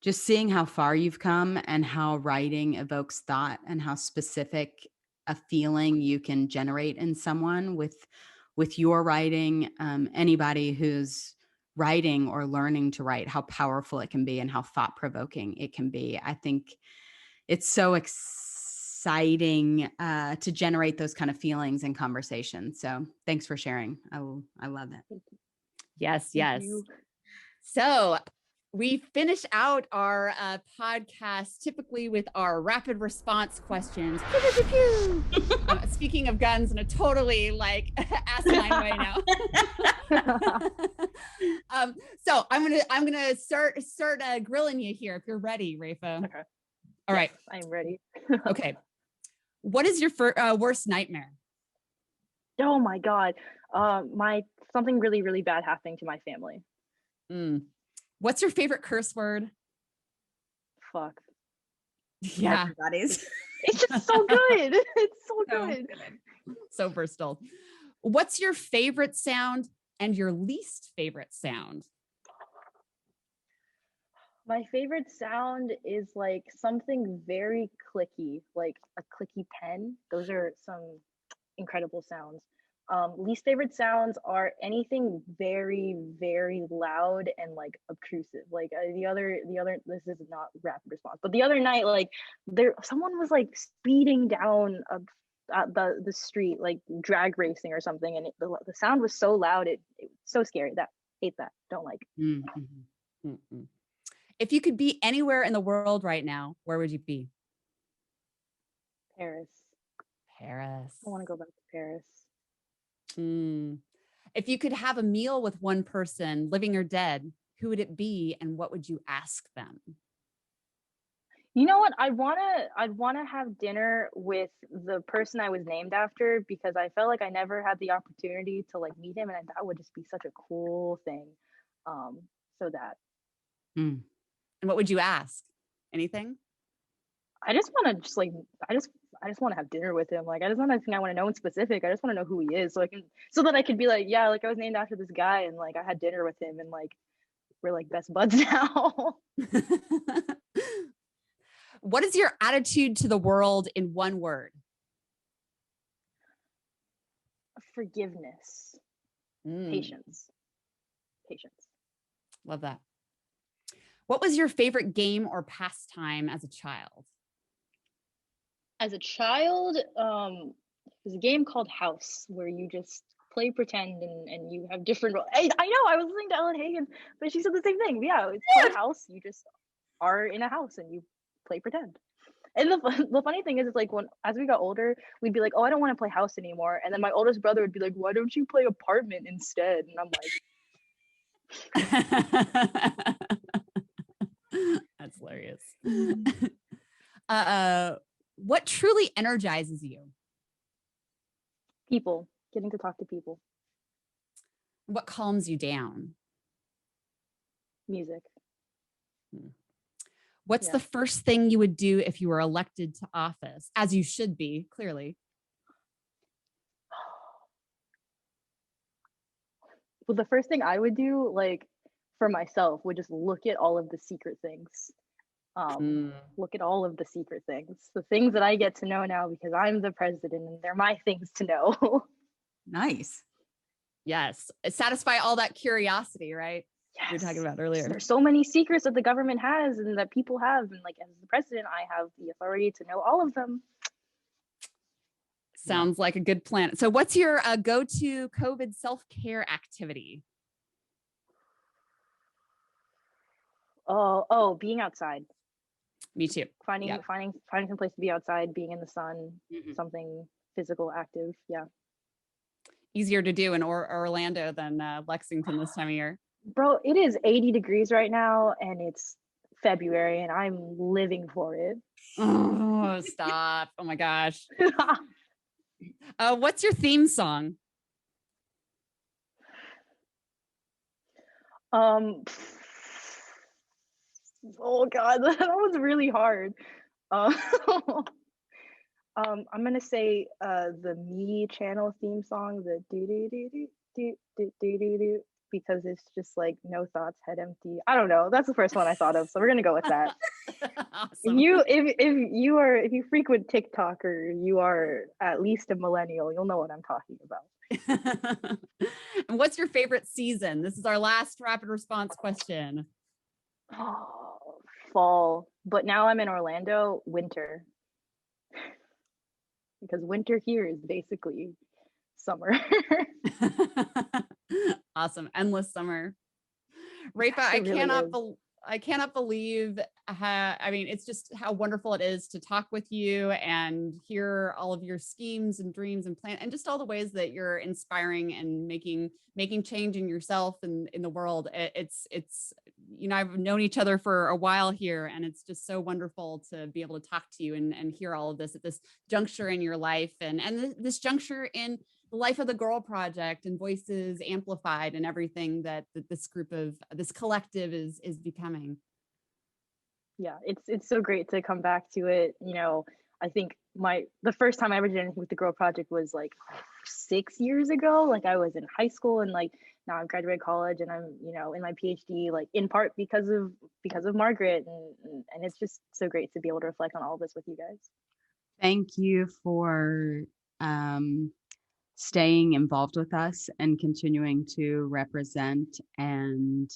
Speaker 1: Just seeing how far you've come and how writing evokes thought and how specific a feeling you can generate in someone with your writing. Anybody who's writing or learning to write, how powerful it can be and how thought-provoking it can be. I think it's so exciting to generate those kind of feelings in conversation. So thanks for sharing. I love it.
Speaker 3: Yes. So we finish out our podcast typically with our rapid response questions. Speaking of guns in a totally asinine way now. So I'm gonna start grilling you here if you're ready, Raiffa.
Speaker 4: Okay.
Speaker 3: All right.
Speaker 4: I'm ready.
Speaker 3: Okay. What is your worst nightmare?
Speaker 4: Oh my God. Something really, really bad happening to my family.
Speaker 3: What's your favorite curse word?
Speaker 4: Fuck.
Speaker 3: Yeah.
Speaker 1: Everybody's.
Speaker 4: It's just so good. It's so good.
Speaker 3: So versatile. What's your favorite sound and your least favorite sound?
Speaker 4: My favorite sound is like something very clicky, like a clicky pen. Those are some incredible sounds. Least favorite sounds are anything very, very loud and like obtrusive. Like the other, this is not rapid response, but the other night, like someone was like speeding down the street, like drag racing or something, and the sound was so loud, it was so scary. Hate that, don't like.
Speaker 3: If you could be anywhere in the world right now, where would you be?
Speaker 4: Paris.
Speaker 3: Paris.
Speaker 4: I want to go back to Paris.
Speaker 3: If you could have a meal with one person, living or dead, who would it be and what would you ask them?
Speaker 4: You know what? I'd wanna have dinner with the person I was named after, because I felt like I never had the opportunity to like meet him, and that would just be such a cool thing. So that.
Speaker 3: And what would you ask? Anything?
Speaker 4: I just want to just like I just want to have dinner with him. Like I just want to I want to know in specific. I just want to know who he is, so that I could be like, yeah, like I was named after this guy, and like I had dinner with him, and like we're like best buds now.
Speaker 3: What is your attitude to the world in one word?
Speaker 4: Forgiveness. Patience.
Speaker 3: Love that. What was your favorite game or pastime as a child?
Speaker 4: As a child, there's a game called House where you just play pretend and you have different roles. I know, I was listening to Ellen Hagen, but she said the same thing. Yeah, it's called House. You just are in a house and you play pretend. And the funny thing is, it's like as we got older, we'd be like, oh, I don't want to play house anymore. And then my oldest brother would be like, why don't you play apartment instead? And I'm like,
Speaker 3: That's hilarious. What truly energizes you?
Speaker 4: People, getting to talk to people.
Speaker 3: What calms you down?
Speaker 4: Music.
Speaker 3: What's the first thing you would do if you were elected to office, as you should be, clearly?
Speaker 4: Well, the first thing I would do, like for myself, would just look at all of the secret things. Look at all of the secret things, the things that I get to know now because I'm the president and they're my things to know.
Speaker 1: Nice.
Speaker 3: Yes. Satisfy all that curiosity, right?
Speaker 4: Yes.
Speaker 3: We were talking about earlier.
Speaker 4: There's so many secrets that the government has and that people have. And like as the president, I have the authority to know all of them.
Speaker 3: Sounds like a good plan. So what's your go-to COVID self-care activity?
Speaker 4: Oh, being outside.
Speaker 3: Me too.
Speaker 4: Finding some place to be outside, being in the sun, something physical, active. Yeah.
Speaker 3: Easier to do in Orlando than Lexington this time of year.
Speaker 4: Bro, it is 80 degrees right now and it's February and I'm living for it.
Speaker 3: Oh, stop. Oh my gosh. What's your theme song?
Speaker 4: Oh God, that was really hard. I'm gonna say the Me channel theme song, the do do do do do do do do do, because it's just like no thoughts, head empty. I don't know. That's the first one I thought of, so we're gonna go with that.
Speaker 3: Awesome.
Speaker 4: If you frequent TikTok or you are at least a millennial, you'll know what I'm talking about.
Speaker 3: And what's your favorite season? This is our last rapid response question.
Speaker 4: Oh, fall, but now I'm in Orlando. Winter, because winter here is basically summer.
Speaker 3: Awesome. Endless summer. Raiffa,
Speaker 4: Yes,
Speaker 3: I cannot believe I mean, it's just how wonderful it is to talk with you and hear all of your schemes and dreams and plans and just all the ways that you're inspiring and making change in yourself and in the world. It's I've known each other for a while here, and it's just so wonderful to be able to talk to you and hear all of this at this juncture in your life and this juncture in the life of the Girl Project and Voices Amplified and everything that this group of this collective is becoming.
Speaker 4: Yeah, it's so great to come back to it. I think the first time I ever did anything with the Girl Project was like 6 years ago. Like I was in high school, and like now I've graduated college, and I'm in my PhD, like in part because of Margaret, and it's just so great to be able to reflect on all of this with you guys.
Speaker 1: Thank you for staying involved with us and continuing to represent and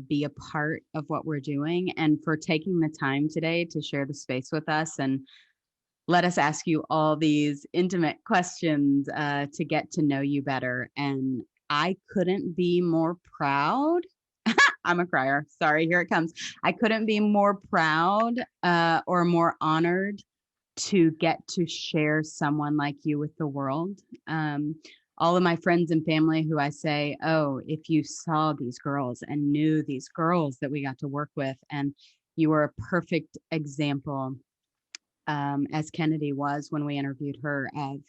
Speaker 1: be a part of what we're doing, and for taking the time today to share the space with us and let us ask you all these intimate questions to get to know you better. And I couldn't be more proud. I'm a crier. Sorry, here it comes. I couldn't be more proud or more honored to get to share someone like you with the world. All of my friends and family who I say, oh, if you saw these girls and knew these girls that we got to work with, and you were a perfect example, as Kennedy was when we interviewed her, of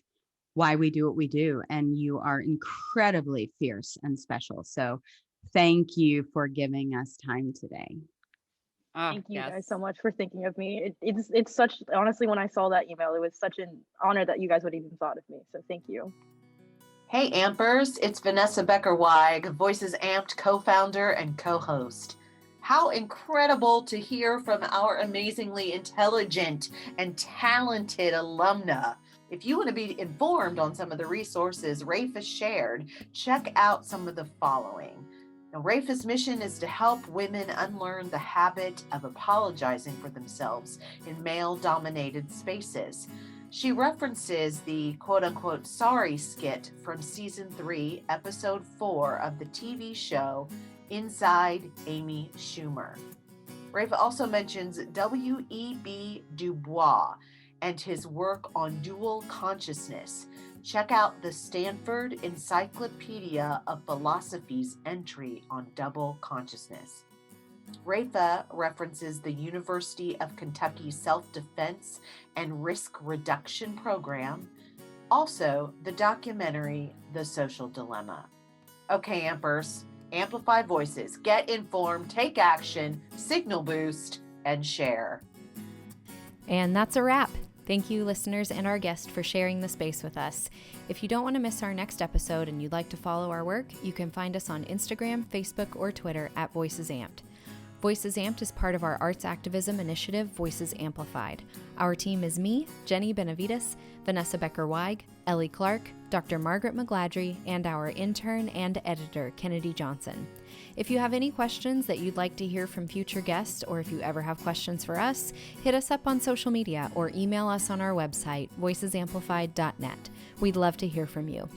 Speaker 1: why we do what we do. And you are incredibly fierce and special. So thank you for giving us time today.
Speaker 4: Thank you guys so much for thinking of me. It's such, honestly, when I saw that email, it was such an honor that you guys would even thought of me. So thank you.
Speaker 2: Hey Ampers, it's Vanessa Becker-Weig, Voices Amped co-founder and co-host. How incredible to hear from our amazingly intelligent and talented alumna. If you want to be informed on some of the resources Raiffa shared, check out some of the following. Now, Raiffa's mission is to help women unlearn the habit of apologizing for themselves in male-dominated spaces. She references the quote-unquote sorry skit from season 3, episode 4 of the TV show Inside Amy Schumer. Raiffa also mentions W.E.B. Du Bois and his work on dual consciousness. Check out the Stanford Encyclopedia of Philosophy's entry on double consciousness. Raiffa references the University of Kentucky Self-Defense and Risk Reduction Program, also the documentary The Social Dilemma. Okay, Ampers, amplify voices, get informed, take action, signal boost, and share.
Speaker 5: And that's a wrap. Thank you, listeners, and our guest for sharing the space with us. If you don't want to miss our next episode and you'd like to follow our work, you can find us on Instagram, Facebook, or Twitter at Voices Amped. Voices Amped is part of our arts activism initiative, Voices Amplified. Our team is me, Jenny Benavides, Vanessa Becker-Weig, Ellie Clark, Dr. Margaret McGladry, and our intern and editor, Kennedy Johnson. If you have any questions that you'd like to hear from future guests, or if you ever have questions for us, hit us up on social media or email us on our website, voicesamplified.net. We'd love to hear from you.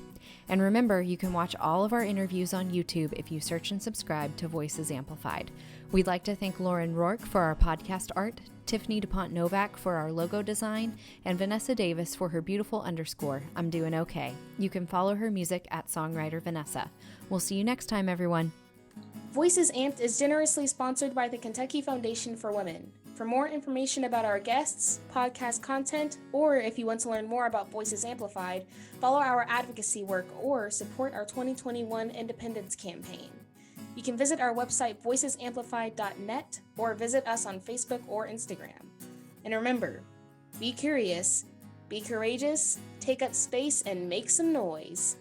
Speaker 5: And remember, you can watch all of our interviews on YouTube if you search and subscribe to Voices Amplified. We'd like to thank Lauren Rourke for our podcast art, Tiffany DuPont Novak for our logo design, and Vanessa Davis for her beautiful underscore, I'm Doing Okay. You can follow her music at Songwriter Vanessa. We'll see you next time, everyone.
Speaker 6: Voices Amped is generously sponsored by the Kentucky Foundation for Women. For more information about our guests, podcast content, or if you want to learn more about Voices Amplified, follow our advocacy work or support our 2021 Independence Campaign. You can visit our website voicesamplified.net or visit us on Facebook or Instagram. And remember, be curious, be courageous, take up space, and make some noise.